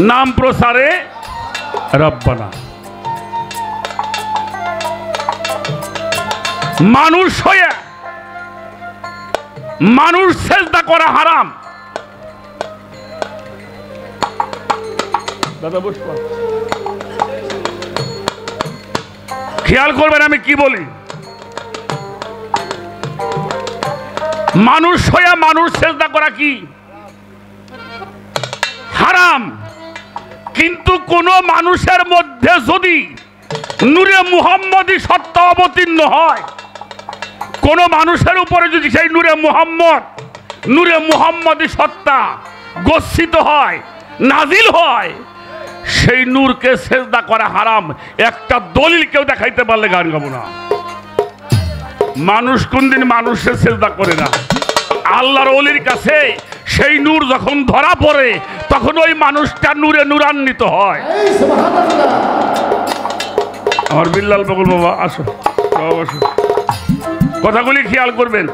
নাম প্রসারে রব্বানা। মানুষ হয়ে মানুষ সেজদা করা হারাম। দাদা বসো, খেয়াল করবেন আমি কি বলি। মানুষ হয়ে মানুষ সেজদা করা কি হারাম। কিন্তু কোন মানুষের মধ্যে যদি নূরে মুহাম্মদী সত্তা অবতীর্ণ হয়, কোন মানুষের উপরে যদি সেই নূরে মুহাম্মদী সত্তা গচ্ছিত হয়, নাজিল হয়, সেই নূরকে সেজদা করা হারাম। একটা দলিল কেউ দেখাইতে পারলে গান গাবো না। মানুষ কোনদিন মানুষের সেজদা করে না। আল্লাহর ওলির কাছে সেই নূর যখন ধরা পড়ে, তখন ওই মানুষটা নূরে নূরান্বিত হয়। আমার বিল্লাল বকুল বাবা আসো, আসো, কথাগুলি খেয়াল করবেন।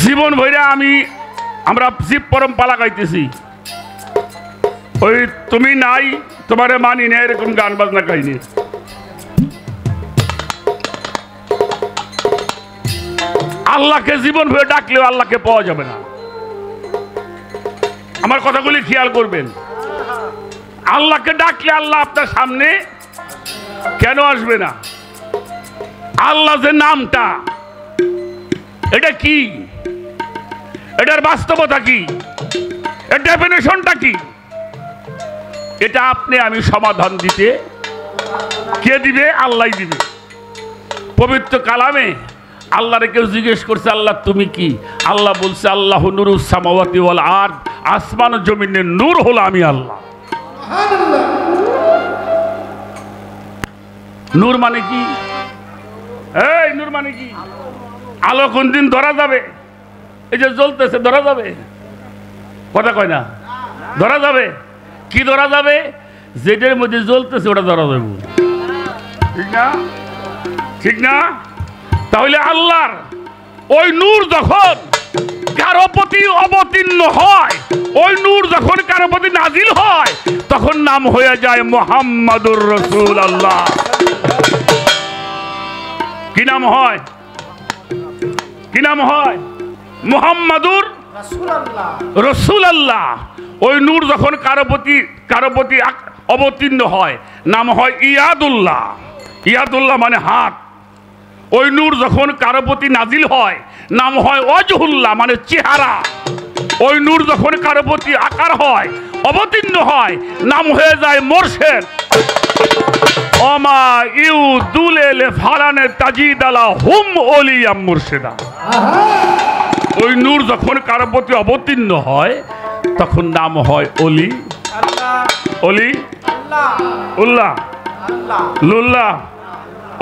জীবন ভৈরা আমরা জীব পরম্পরা গাইতেছি, ওই তুমি নাই তোমারে মানি না, এরকম গান বাজনা গাইনি। আল্লাহকে জীবন ভরে ডাকলেও আল্লাহকে পাওয়া যাবে না। আমার কথাগুলি খেয়াল করবেন। আল্লাহকে ডাকলে আল্লাহ আপনার সামনে কেন আসবে না? আল্লাহ যে নামটা, এটা কি? এটার বাস্তবতা কি? এর ডেফিনেশনটা কি? এটা আপনি আমি সমাধান দিতে, কে দিবে? আল্লাহ দিবে। পবিত্র কালামে আল্লাহরে কেউ জিজ্ঞেস করছে, আল্লাহ তুমি কি? আল্লাহ বলছে, আল্লাহ নূরুস সামাওয়াতি ওয়াল আরদ, আসমান ও জমিনের নূর হলো আমি আল্লাহ। নূর মানে কি? এই নূর মানে কি? আলো কোন দিন ধরা যাবে? এই যে জ্বলতেছে ধরা যাবে? কথা কয় না, ধরা যাবে। কি ধরা যাবে? যেটার মধ্যে জ্বলতেছে ওটা ধরা যাবে, ঠিক না? ঠিক না? তাহলে আল্লাহর ওই নূর যখন কারো প্রতি অবতীর্ণ হয়, ওই নূর যখন কারো প্রতি নাজিল হয়, তখন নাম হয়ে যায় মুহাম্মাদুর রাসূলুল্লাহ। কি নাম হয়? কি নাম হয়? মুহাম্মাদুর রাসূলুল্লাহ। ওই নূর যখন কারো প্রতি অবতীর্ণ হয়, নাম হয় ইয়াদুল্লাহ। ইয়াদুল্লাহ মানে হাত। ওই নূর যখন কারো প্রতি নাজিল হয়, নাম হয় ওয়াজহুল্লাহ মানে চেহারা। ওই নূর যখন কারো প্রতি আকার হয়, অবতীর্ণ হয়, নাম হয়ে যায় মোরশেদ। ওমা ইউদুলেল ফালানে তাজিদালা হুম ওলিয়া মুর্শিদা। ওই নূর যখন কারো প্রতি অবতীর্ণ হয়, তখন নাম হয় অলি। অলি উল্লাহ লুল্লাহ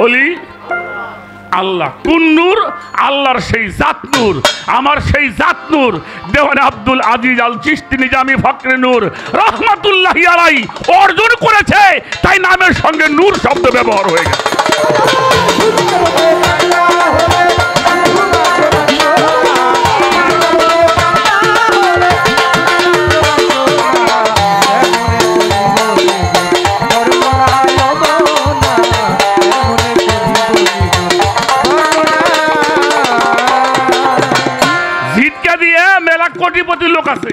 অলি আল্লাহ। কোন নূর? আল্লাহর সেই জাত নূর, আমার সেই জাত নূর। দেওয়ান আব্দুল আজিজ আল চিশতি নিজামি ফকরে নূর রহমাতুল্লাহি আলাইহি অর্জন করেছে, তাই নামের সঙ্গে নূর শব্দ ব্যবহার হয়ে গেছে। কোটিপতি লোক আছে,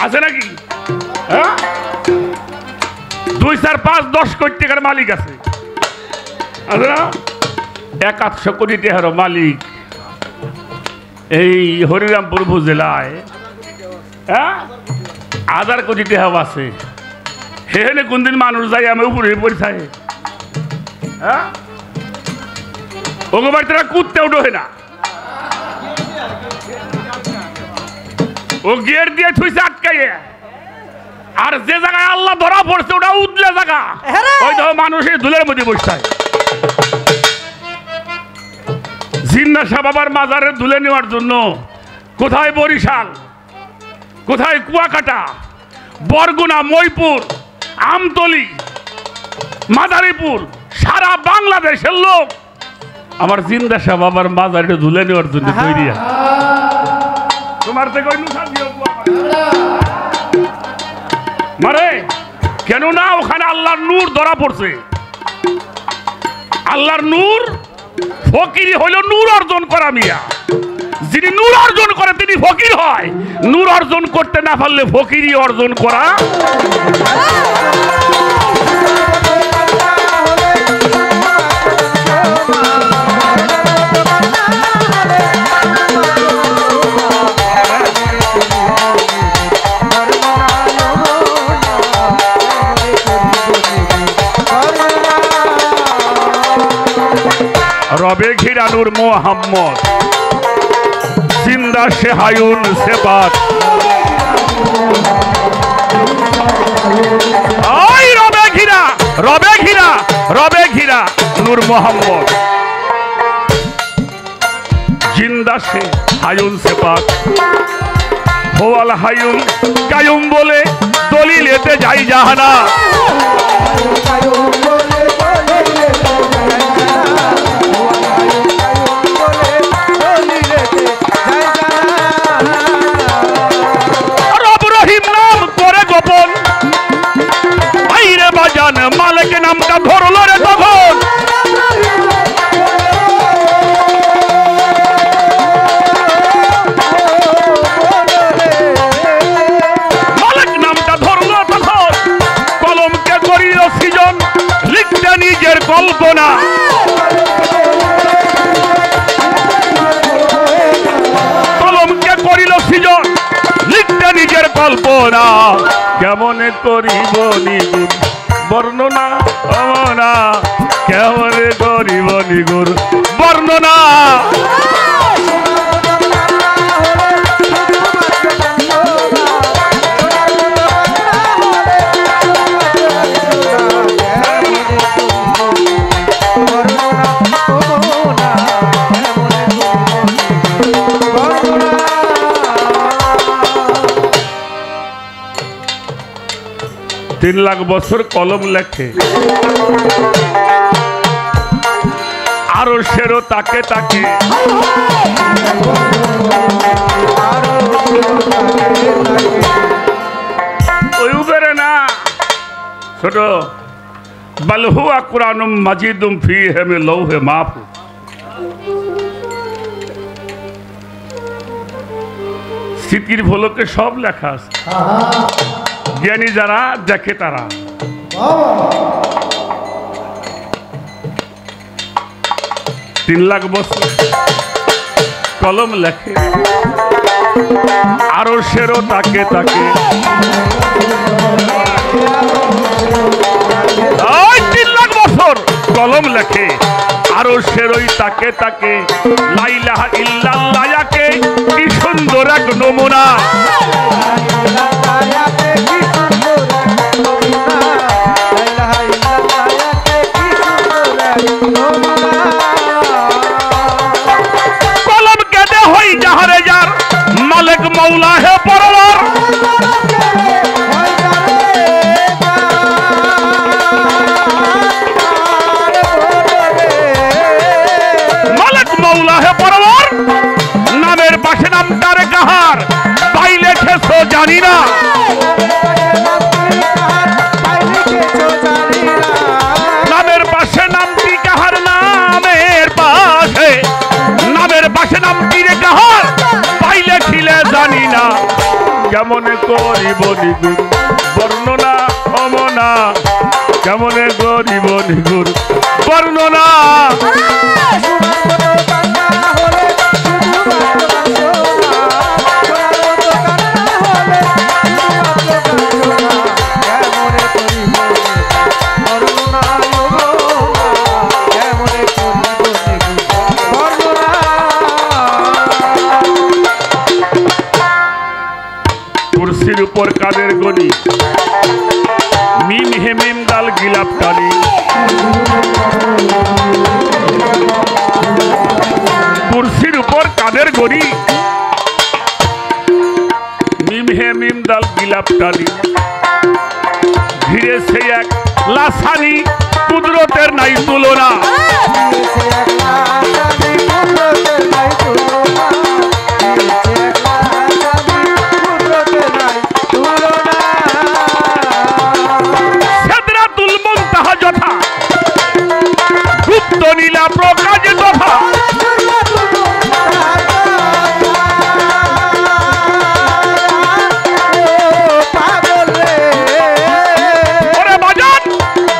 আছে নাকি? হ্যাঁ, 2, 4, 5, 10 কোটি টাকার মালিক আছে, আছে না? 100 কোটি টাকার মালিক এই হরিরামপুর উপজেলায়। হ্যাঁ, 1000 কোটি টাকা আছে। হেনে কোনদিন মানুষ যাই আমি উপরে পরিচয়। হ্যাঁ, ওগো বাড়িতে কুত্তে উঠে না, ও গেট দিয়ে থুইছে আটকাইয়ে। আর যে জায়গায় আল্লাহ ধরা পড়ছে ওটা উদলে জায়গা, ওই তো মানুষের ধুলের মধ্যে বসে। জিন্না শাহ বাবার মাজারে ধুলে নেওয়ার জন্য কোথায় বরিশাল, কোথায় কুয়াকাটা, বরগুনা, মইপুর, আমতলি, মাদারীপুর, সারা বাংলাদেশের লোক আমার জিন্দা শাহ বাবার মাজারে ধুলে নেওয়ার জন্য তৈরি আছে। তোমার থেকে মারে কেন না? ওখানে আল্লাহর নূর ধরা পড়ছে। আল্লাহর নূর, ফকিরি হইল নূর অর্জন করা মিয়া। যিনি নূর অর্জন করে তিনি ফকির হয়। নূর অর্জন করতে না পারলে ফকিরি অর্জন করা। রবে ঘিরানুর মোহাম্মদ জিন্দা শেহায়ুন সেবাত। ওই রবে ঘিরা, রবে ঘিরা, রবে ঘিরা নূর মোহাম্মদ জিন্দা শেহায়ুন সেবাত। হোয়াল হায়ুন কায়ুম বলে দলিল এতে যাই জাহানা। মালিক নামটা ধরলো রে তখন, মালিক নামটা ধরলো তখন। কলমকে করিল সৃজন, লিখতে নিজের কল্পনা। কলমকে করিল সৃজন, লিখতে নিজের কল্পনা। কেমনে করিব নিগুর বর্ণনা অমনা কেমনে করিব নিগুর বর্ণনা তিন লাখ বছর কলম লেখে আরো সেরো তাকে তাকে ওই উবেরে না ছোট বলহুয়া কুরআনুম মাজিদুম ফীহি মিন লৌহে মাহফুজ স্মৃতির ফলকে সব লেখা আছে জ্ঞানী যারা দেখে তারা তিন লাখ বছর কলম লেখে আরো সেরো তাকে তাকে 3 লাখ বছর কলম লেখে আরো সেরোই তাকে তাকে লা ইলাহা ইল্লাল্লাহকে কি সুন্দর এক নমুনা কলম কেটে হই যাহারে যার মালিক মৌলা হে পরওয়ার মালিক মৌলা হে পরওয়ার নামের পাশে নামটারে কাহার তাই লেখেছো জানি না নামের পাশে নামটি কাহার নামের পাশে নামটি রে কাহার তাই লেখিলে জানি না কেমনে করিব নিগুর বর্ণনা অমনা কেমনে করিব নিগুর বর্ণনা কুরসির উপর কাদের গনি মিম হে মিম দাল গিলাপ টানি কুরসির উপর কাদের গনি মিম হে মিম দাল গিলাপ টানি ঘিরে সে এক লাসানি কুদরতের নাই তুলনা গুপ্ত নীলা প্রকাশ তথা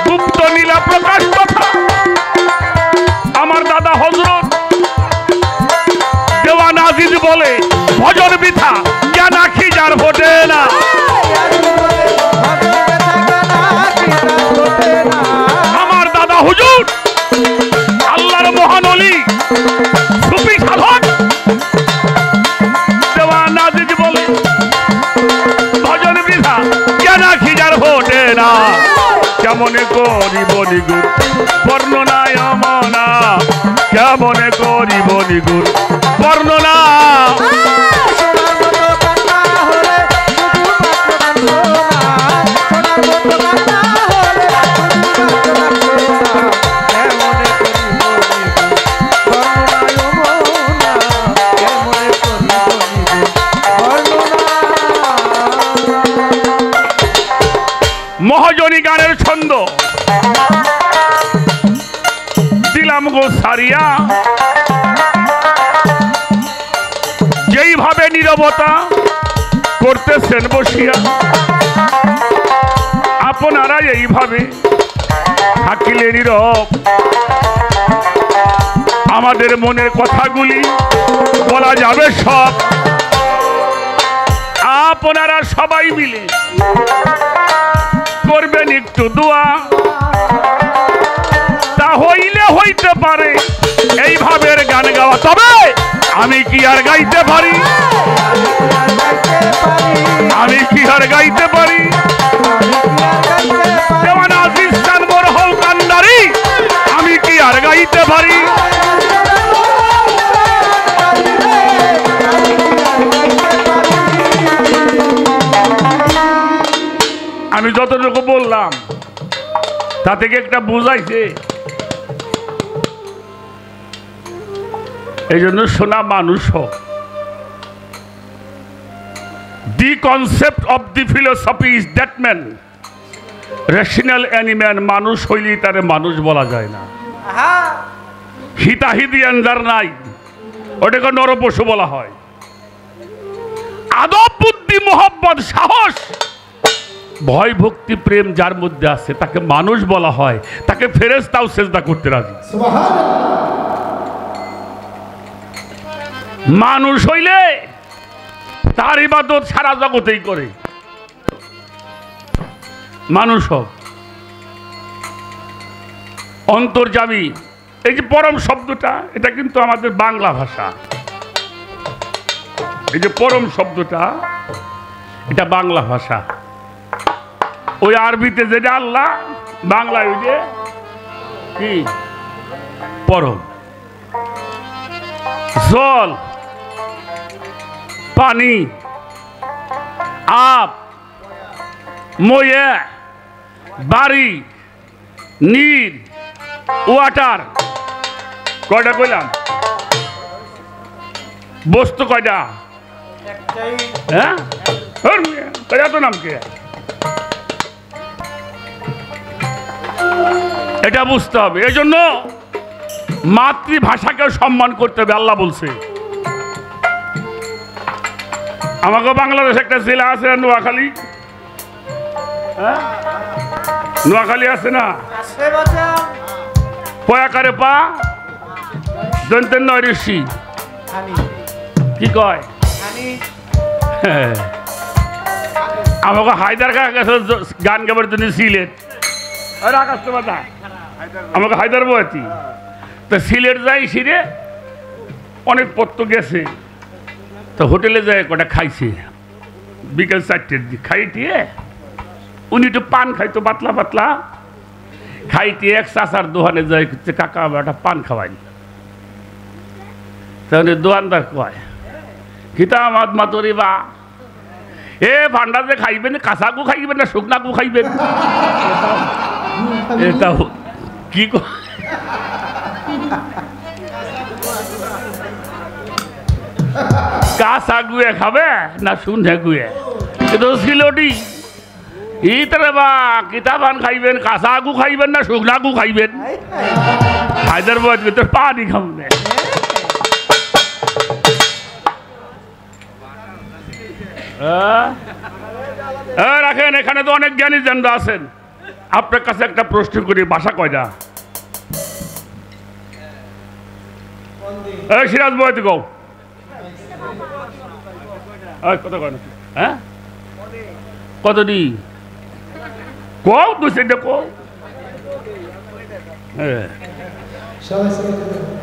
গুপ্ত নীলা প্রকাশ তথা আমার দাদা হযরত দেওয়ান আজিজ বলে ভজন বৃথা জ্ঞান আখি যার ফোটে না আমার দাদা হুজুর আল্লাহর মহান ওলি সুফি সাধক দেওয়ান আজিজ বলে ভজন বৃথা জ্ঞান আখি যার ফোটে না কেমনে করিব নিগুর বর্ণনায় অমনা কেমনে করিব নিগুর বর্ণনা মহাজনী গানের ছন্দ দিলাম গো সারিয়া যেইভাবে নীরবতা করতেছেন বসিয়া আপনারা এইভাবে থাকিলে নীরব আমাদের মনের কথাগুলি বলা যাবে সব আপনারা সবাই মিলে করবেন একটু দোয়া, তা হইলে হইতে পারে এইভাবে গান গাওয়া। তবে আমি কি আর গাইতে পারি? আমি কি আর গাইতে পারি? যেমন আজিজ খান মরহল কান্ডারি, আমি কি আর গাইতে পারি? আমি যতটুকু বললাম তা থেকে একটা বুঝাইছে। এই জন্য শোনা মানুষ হোক। The concept of the philosophy is that man rational animal, মানুষ হইলেই তারে মানুষ বলা যায় না। হিতাহিতি আন্দার নাই, ওটাকে নরপশু বলা হয়। আদব, বুদ্ধি, মোহাব্বত, সাহস, ভয়, ভক্তি, প্রেম যার মধ্যে আছে তাকে মানুষ বলা হয়। তাকে ফেরেশতাও সেজদা করতে রাজি। মানুষ হইলে তার ইবাদত সারা জগতেই করে। মানুষ হোক, অন্তর্যামী, এই যে পরম শব্দটা, এটা কিন্তু আমাদের বাংলা ভাষা। এই যে পরম শব্দটা, এটা বাংলা ভাষা। ওই আরবিতে যেটা আল্লাহ, বাংলায় ওই যে কি পরম। জল, পানি, আপ, ময়ে, বাড়ি, নীর, ওয়াটার, কয়টা কইলাম? বস্তু কয়টা? হ্যাঁ, এত নাম কে? এটা বুঝতে হবে। এই জন্য মাতৃভাষাকে সম্মান করতে হবে। আল্লাহ বলছে, আমাকে বাংলাদেশ একটা জেলা আছে নোয়াখালী, নোয়াখালী আছে না? পয়াকারে পা দন্তের নয় ঋষি কি কয়? আমাকে হায়দার কাকা গেছে গান গাবার জন্য সিলেট। আকাশ তো বাধা আমাকে হায়দার বয়াতি, তা সিলেট যাই সিরে অনেক পত্র গেছে, তো হোটেলে যায় কটা খাইছে বিকেল 4টের দিকে। খাইটিয়ে উনি একটু পান খাইতো পাতলা পাতলা, খাইটিয়ে এক চাচার দোকানে যায়, কাকা একটা পান খাওয়াই। তাহলে দোকানদার কয়, কিতা আমার মাতরি বা এ ভান্ডার যে খাইবেন, কাঁচা গু খাইবেন না শুকনা গু খাইবেন? এটা কি কাঁচা গুয়ে খাবে না শুনে গুয়ে? কিন্তু সিলটি ইতরে বা কিতাবান খাইবেন, কাঁচা গু খাইবেন না শুকনা গু খাইবেন? হায়দ্রাবাদ ভিতর পানি খাবে। রাখেন, এখানে তো অনেক জ্ঞানী জনরা আছেন। আপনার কাছে একটা প্রশ্ন করি, ভাষা কয়টা? সিরাজ বয়তি কও, কত কয় না? হ্যাঁ, কতটি কও? 2-3টা কও।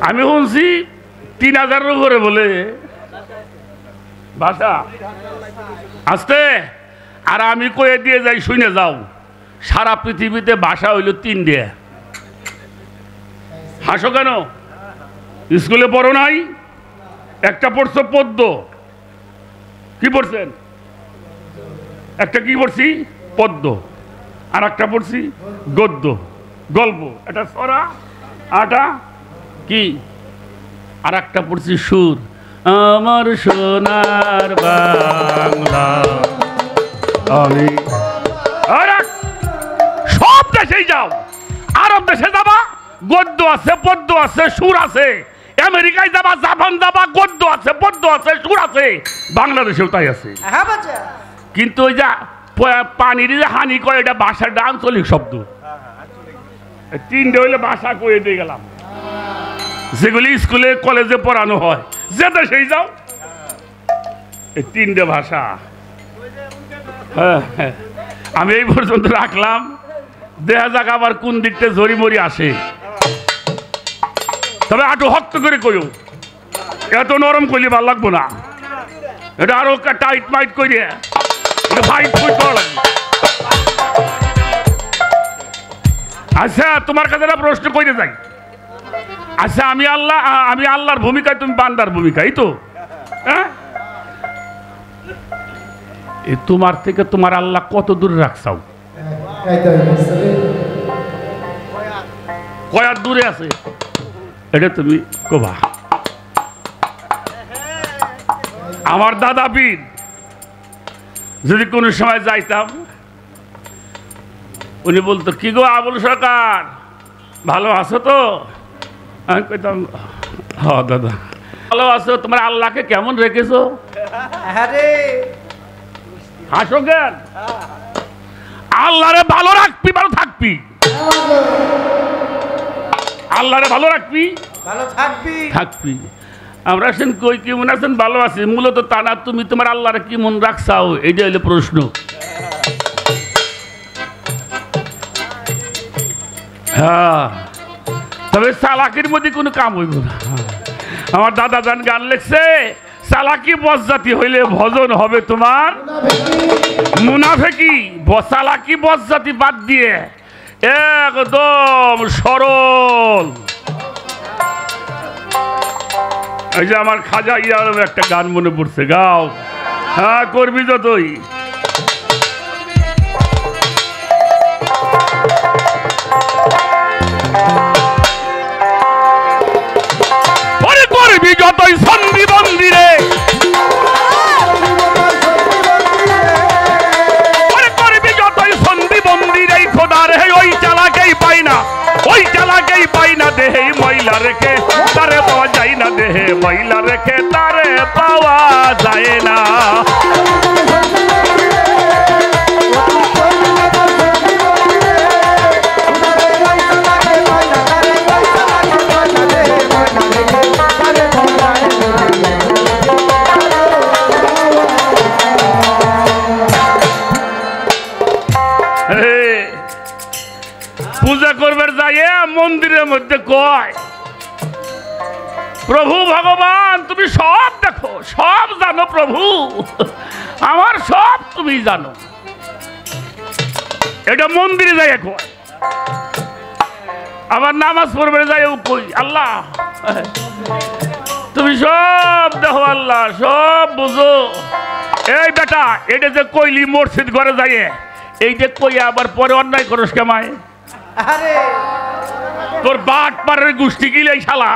আমি শুনছি 3000-এর উপরে বলে ভাষা আসতে। আর আমি কয়ে দিয়ে যাই, শুনে যাও, সারা পৃথিবীতে ভাষা হইল 3টে। হাসো কেন? স্কুলে পড়ো নাই? একটা পড়ছো পদ্য, কি পড়ছেন? একটা কি পড়ছি? পদ্য। আর একটা পড়ছি গদ্য, গল্প। এটা ছড়া, আটা কি? আর একটা পড়ছি সুর। আমার সোনার বাংলা আমি। সব দেশেই যাও, আরব দেশে যাবা গদ্য আছে, পদ্য আছে, সুর আছে। আমেরিকায় যাবা, জাপান যাবা, গদ্য আছে, পদ্য আছে, সুর আছে। বাংলাদেশেও তাই আছে। কিন্তু ওই যে পানির যে হানি কয়, এটা ভাষাটা আঞ্চলিক শব্দ। 3টে হইলে ভাষা কয়ে দিয়ে গেলাম, যেগুলি স্কুলে কলেজে পড়ানো হয়। যে দেশেই যাও এই 3টে ভাষা। হ্যাঁ, হ্যাঁ। আমি এই পর্যন্ত রাখলাম, দেখা যাক আবার কোন দিকতে ঝরিমরি আসে। তবে আটু হক্ত করে কইও, এত নরম করলে ভালো লাগবো না, এটা আরো টাইট মাইট করে ফাইট করতে লাগবে। আচ্ছা তোমার কাছে একটা প্রশ্ন কইতে যাই। আচ্ছা আমি আল্লাহর ভূমিকায়, তুমি বান্দার ভূমিকায় তো, হ্যাঁ? তোমার থেকে তোমার আল্লাহ কত দূরে রাখছাও? কয়ার দূরে আছে এটা তুমি কবা। আমার দাদা পীর যদি কোনো সময় যাইতাম, উনি বলতো কি গো আবুল সরকার ভালো আছো তো? আমি কইতাম হ্যাঁ দাদা ভালো আছো। তোমার আল্লাহকে কেমন রেখেছো? হাসো কেন? আল্লাহরে ভালো রাখবি, ভালো থাকবি। আল্লাহরে ভালো রাখবি, ভালো থাকবি। আমরা সেন কই কি মনে আছেন ভালো আছি, মূলত তা না। তুমি তোমার আল্লাহরে কি মন রাখছাও, এইটা হইলে প্রশ্ন। হ্যাঁ, তবে চালাকির মধ্যে কোনো কাম হইব না। আমার দাদা জান গান লেখছে, চালাকি বজ্জাতি হইলে ভজন হবে তোমার মুনাফেকি। চালাকি বজ্জাতি বাদ দিয়ে একদম সরল। এই যে আমার খাজা ইয়ার একটা গান মনে পড়ছে, গাও। হ্যাঁ করবি যতই। করবি যতই সন্ধি মন্দিরে, করবি যতই সন্ধি মন্দিরে, খোদার হে ওই চালাকেই পাই না, ওই চালাকেই পাই না। দেহে ময়লা রেখে তারে পাওয়া যায় না, দেহে ময়লা রেখে তারে পাওয়া যায় না। পূজা করবার যাইয়ে মন্দিরের মধ্যে কয়, প্রভু ভগবান তুমি সব দেখো, সব জানো প্রভু, আমার সব তুমি জানো। এটা মন্দিরে যাইয়ে কয়। আবার নামাজ পড়বে যাইও কই, আল্লাহ তুমি সব দেখো, আল্লাহ সব বুঝো। এই বেটা, এটা যে কইলি মসজিদ ঘরে যাইয়ে, এই যে কই আবার পরে অন্যায় করস কেমায়? তোর বাট পারের গোষ্ঠী গিলে শালা।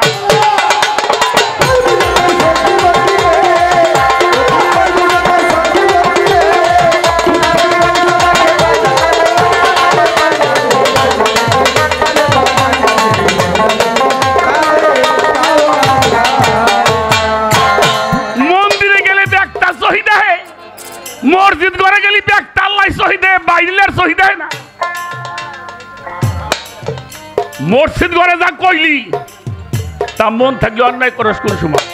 মন্দিরে গেলে একটা শহীদ হয়, মসজিদ ঘরে গেলে একটা আল্লাহ শহীদ হয়, বাইরের শহীদ হয় না। মসজিদ ঘরে যা কইলি তা মন থাকলে অন্যায় করস কোন সময়?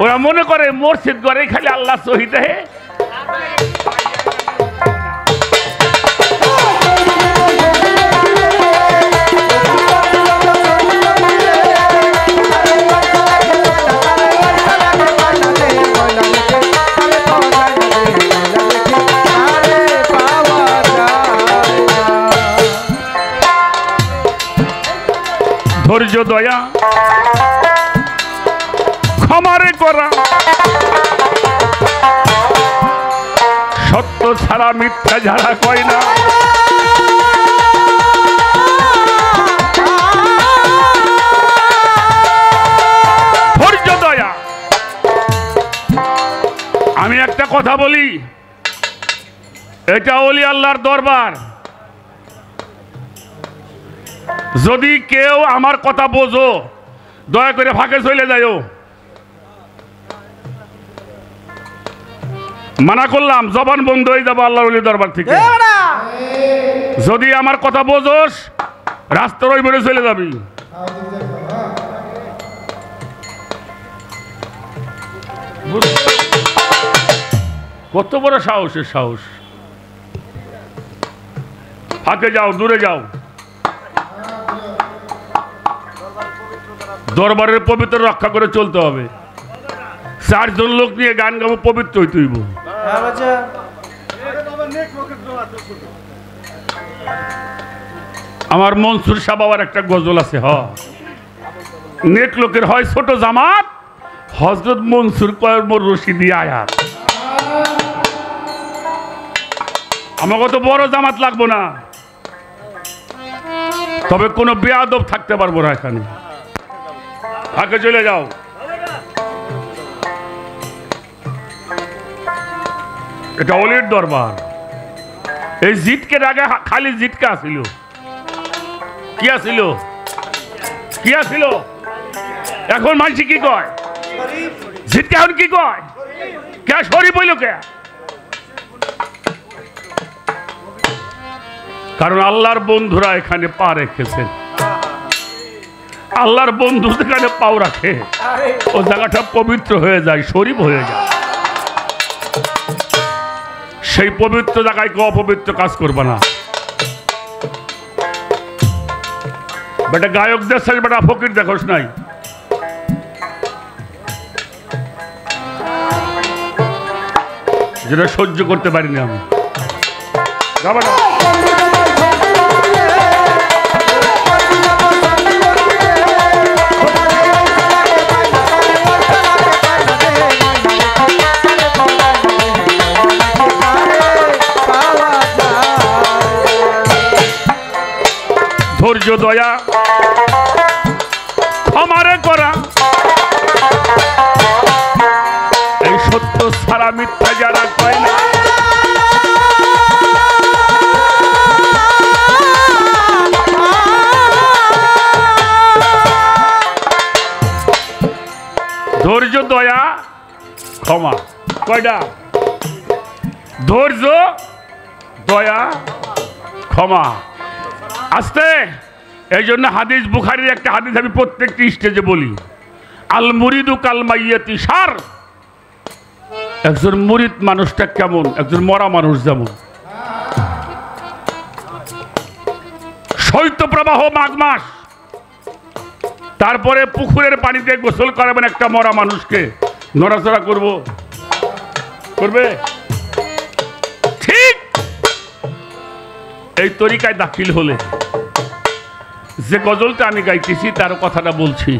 ওরা মনে করে মসজিদ ঘরে খালি আল্লাহ শহীদ হে। ধৈর্য দয়া ক্ষমারে করা, সত্য ছাড়া মিথ্যা ঝাড়া কয় না। ধৈর্য দয়া। আমি একটা কথা বলি, এটা ওলি আল্লাহর দরবার। যদি কেউ আমার কথা বোঝো, দয়া করে ফাঁকে চলে যাও। মানা করলাম, জবান বন্ধ হয়ে যাবো আল্লাহর ওলি দরবার থেকে। যদি আমার কথা বোঝোস, রাস্তার ওই বেড়ে চলে যাবি। কত বড় সাহসের সাহস! ফাঁকে যাও, দূরে যাও। দরবারের পবিত্র রক্ষা করে চলতে হবে। 4 জন লোক নিয়ে গান গাবো, পবিত্র হইতে হইব। আমার মনসুর শাহ বাবার একটা গজল আছে, নেক লোকের হয় ছোট জামাত, হযরত মনসুর কয় মোর রশিদি আয়াত। আমাকে তো বড় জামাত লাগবো না, তবে কোনো বেয়াদব থাকতে পারবো না এখানে। আগে চলে যাও। এটা অলির দরবার। এই জিটকে আগে খালি জিটকা আসিল, কি আসিল, কি আসিল? এখন মানসি কি কয়? জিটকে এখন কি কয়? কে শরীফ হইল কে? কারণ আল্লাহর বন্ধুরা এখানে পা রেখেছেন। আল্লাহর বন্ধু যেখানে পাও রাখে, ও জায়গাটা পবিত্র হয়ে যায়, শরীফ হয়ে যায়। সেই পবিত্র জায়গায় কেউ অপবিত্র কাজ করবে না। বেটা গায়ক দেশের বেটা ফকির দেখোস নাই, যেটা সহ্য করতে পারিনি আমি। যাবে না। ধৈর্য দয়া ক্ষমারে করা, এই সত্য ছাড়া মিথ্যা যারা কয় না, ধৈর্য দয়া ক্ষমা, কয়টা? ধৈর্য দয়া ক্ষমা। আস্তে। এই জন্য হাদিস, বুখারীর একটা হাদিস আমি প্রত্যেকটি স্টেজে বলি, আল মুরিদু কাল মাইয়াতি সার। একজন মুরিদ মানুষটা কেমন? একজন মরা মানুষ যেমন। শৈত্য প্রবাহ মাঘ মাস, তারপরে পুকুরের পানিতে গোসল করাবেন একটা মরা মানুষকে, নড়াচড়া করবে? ঠিক এই তরিকায় দাখিল হলে যে গজলটা আমি গাইতেছি তার কথাটা বলছি।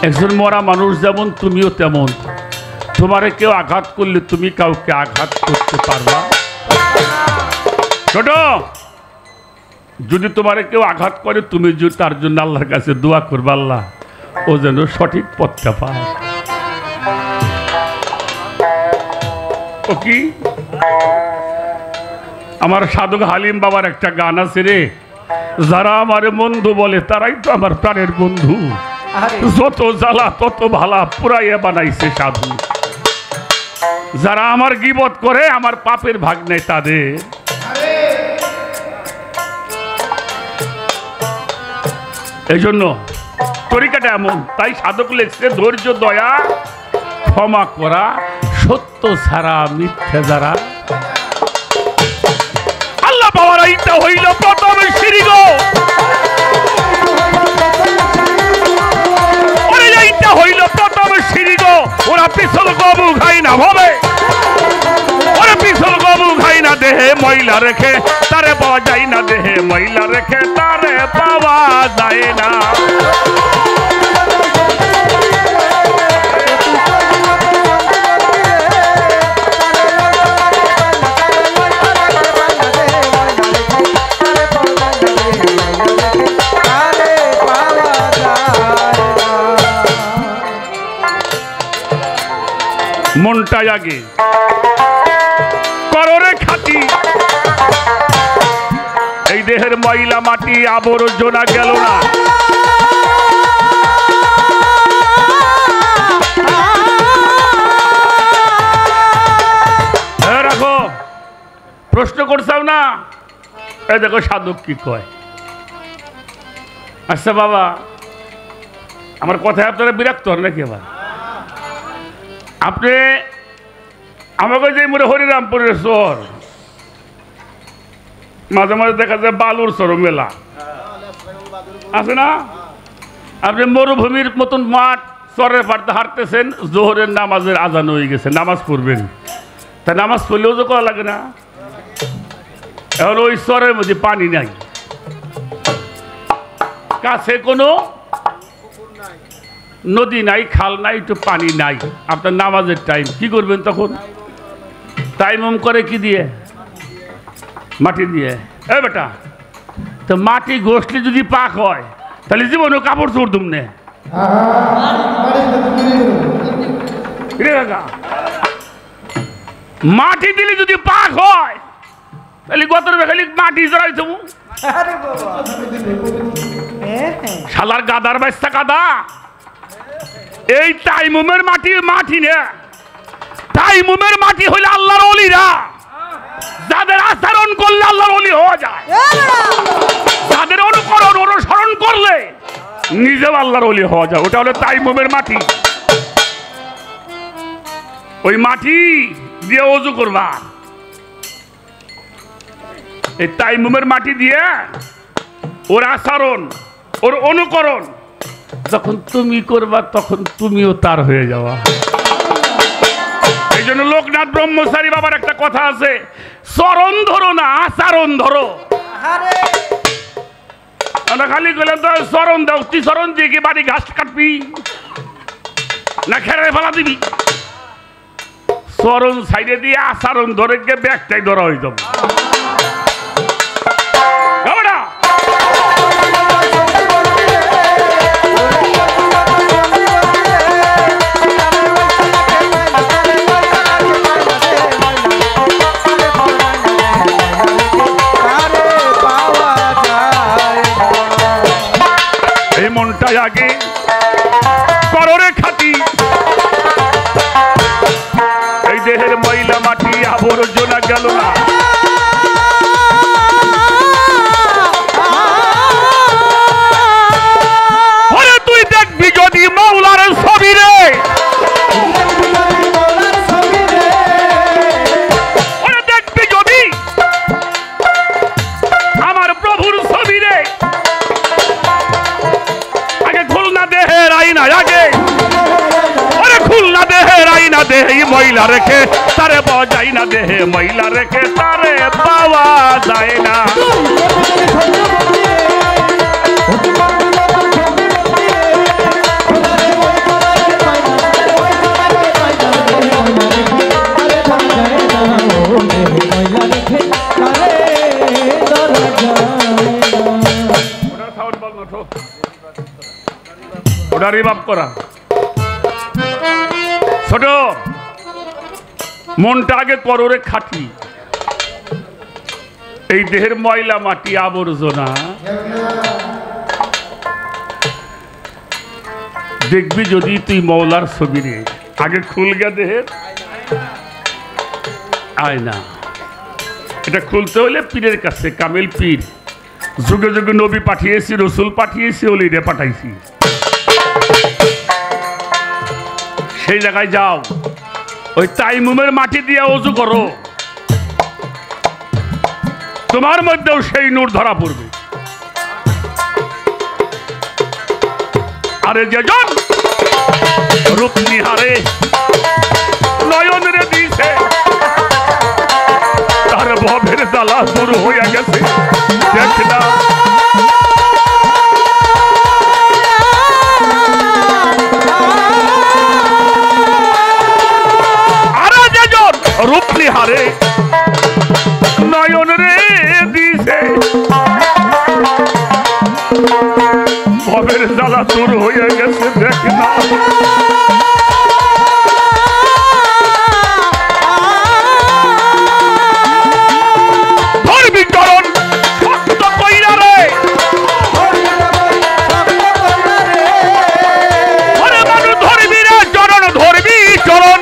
একজন মরা মানুষ যেমন তুমিও তেমন। তোমারে কেউ আঘাত করলে তুমি কাউকে আঘাত করতে পারবা? ছোট, যদি তোমারে কেউ আঘাত করে তুমি যদি তার জন্য আল্লাহর কাছে দোয়া করবে, আল্লাহ ও যেন সঠিক পথটা পায়। ও কি আমার সাধক হালিম বাবার একটা গান আছে রে, যারা আমার বন্ধু বলে তারাই তো আমার প্রাণের বন্ধু, যত জ্বালা তত ভালা পুরাইয়া বানাইছে সাধু। যারা আমার গীবত করে আমার পাপের ভাগ নেই তাদের। এই জন্য তরিকাটা এমন। তাই সাধক লেখছে ধৈর্য দয়া ক্ষমা করা, সত্য ছাড়া মিথ্যে যারা। আল্লাহ বাবার এইটা হইল প্রথম সিঁড়ি গো। ওরে এইটা হইল প্রথম সিঁড়ি গো। ওরা পিছল গবু খাই না ভাবে, ওরা পিছল গবু খাই না, দেহে ময়লা রেখে তারে পাওয়া যায় না, দেহে ময়লা রেখে তারে পাওয়া যায় না। মনটা আগে কররে খাতি, এই দেহের ময়লা মাটি আবর্জনা গেল না। রাখো, প্রশ্ন করছাও না? এই দেখো সাধক কি কয়। আচ্ছা বাবা, আমার কথায় আপনারা বিরক্ত হন নাকি? আবার আপনি আমাকে যে মনে হরিরামপুরের শহর, মাঝে মাঝে দেখা যায় বালুর চরম মেলা আছে না? আপনি মরুভূমির মতন মাঠ চরের পাড়তে হাঁটতেছেন, জোহরের নামাজের আজান হয়ে গেছে, নামাজ পড়বেন, তা নামাজ পড়লেও তো করা লাগে না। এখন ওই চরের মধ্যে পানি নাই, কাছে কোনো নদী নাই, খাল নাই, একটু পানি নাই, আপনার নামাজের টাইম, কি করবেন তখন? তাইমুম করে কি দিয়ে? মাটি দিয়ে। এ বেটা, তো মাটি ঘষলে যদি পাক হয় তাহলে জীবনে কাপড় চোর দুম নে মাটি দিলে যদি পাক হয় তাহলে গত খালি মাটি জড়াই দেবো। শালার গাদার বাচ্চা কাদা, এই তাইমুমের মাটি মাটি নে, তাইমুমের মাটি হইলে আল্লাহর ওলিরা, যাদের আচরণ করলে আল্লাহর ওলি হওয়া যায়, যাদের অনুকরণ অনুসরণ করলে নিজেও আল্লাহর ওলি হওয়া যায়, ওটা হলো তাইমুমের মাটি। ওই মাটি দিয়ে ওযু করবা, এই তাইমুমের মাটি দিয়ে ওর আচরণ ওর অনুকরণ যখন তুমি করবা তখন তুমিও তার হয়ে যাওয়া। এই জন্য লোকনাথ ব্রহ্মচারী বাবার একটা কথা আছে, চরণ ধরো না আচরণ ধরো। আমরা খালি গেলে তো চরণ দাও, তুই চরণ দিয়ে কি বাড়ি ঘাস কাটবি না খেরে ফেলা দিবি? চরণ সাইডে দিয়ে আচরণ ধরে গিয়ে ব্যাগটাই ধরা হয়ে যাবো। আগে কররে খাতি, এই দেহের ময়লা মাটি আবর্জনা গেল না, তুই দেখবি যদি মৌলার ছবি রে, দেখবি যদি আমার প্রভুর ছবি রে, দেহে মহিলা রেখে তারে পাওয়া যায় না, দেহে মহিলা রেখে তারে পাওয়া যায় না। ওটা রিভাব করা ছোট, মনটা আগে কররে খাটি, এই দেহের ময়লা মাটি আবর্জনা দেখবি যদি তুই মৌলার ছবি রে, আগে খুলগা দেহের আয়না। এটা খুলতে হলে পীরের কাছে, কামেল পীর, যুগে যুগে নবী পাঠিয়েছি, রসুল পাঠিয়েছি, ওলিরে পাঠাইছি, সেই জায়গায় যাও, ওই তাইমুমের মাটি দিয়ে ওযু করো, তোমার মধ্যেও সেই নূর ধরা পড়বে। আরে যেজন রূপ নিহারে নয়ন রে দিছে, তার ভবের জ্বালা দূর হইয়া গেছে, দেখ না রূপ নিহারে নয়ন রে দিছে, ভবের জ্বালা দূর হয়ে গেছে, দেখ না ধরবি চরণ শক্ত কইরা রে, মানুষ ধরবি রে চরণ, ধরবি চরণ,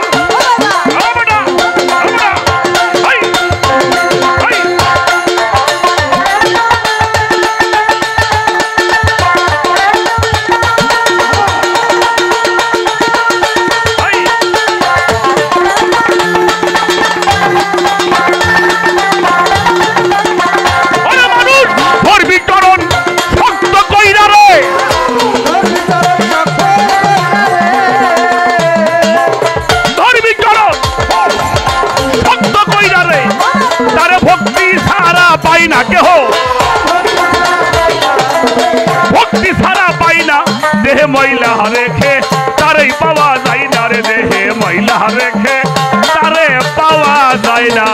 ময়লা রেখে তারেই পাওয়া যায় না রে দেহে ময়লা রেখে তারে পাওয়া যায় না।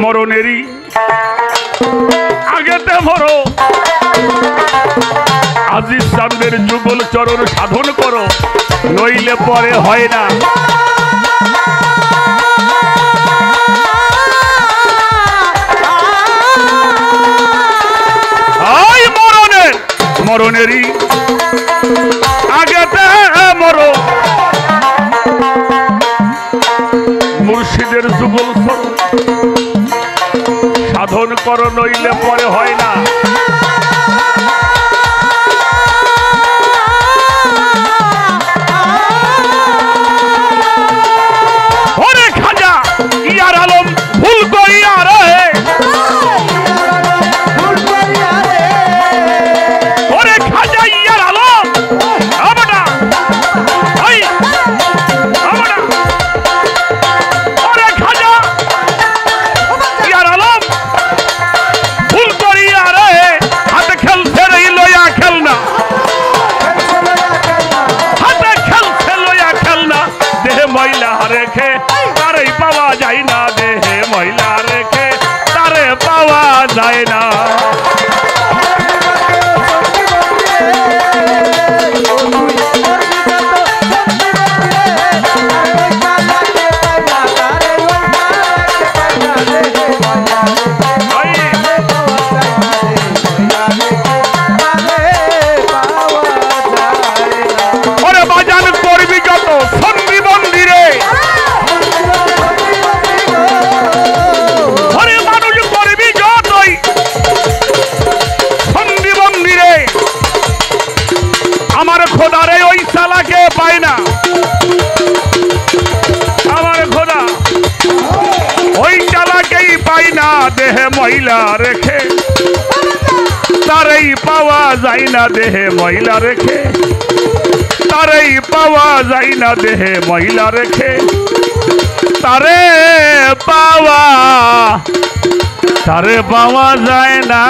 মরণেরই আগেতে মরো, আজিজ চাঁদের যুগল চরণ সাধন করো, নইলে পরে হয় না। মরণেরই আগেতে মরো, মুর্শিদের যুগল সাধন করো, নইলে পরে হয় না। ওরে খাজা ইয়ার আলম ভুল করিয়া রে, ওরে খাজা ইয়ার আলম আমটা ওরে খাজা ইয়ার আলম ভুল করিয়া রে, হাতে খেলছে রে লইয়া খেলনা, হাতে খেলছে লইয়া খেলনা, দেহে ময়লা রেখে তারে পাওয়া যায় না, দেহে ময়লা রেখে তারে পাওয়া যায় না। ওরে বাজান করবি যত সন্ধি মন্দিরে, ওরে মানুষ করবি যতই সন্ধি মন্দিরে, আমার খোদারে ওই সালাকে পায় না, আমার খোদা ওই চালাকেই পাই না, দেহে ময়লা রেখে তারেই পাওয়া যায় না, দেহে ময়লা রেখে তারেই পাওয়া যায় না, দেহে ময়লা রেখে তারে পাওয়া যায় না।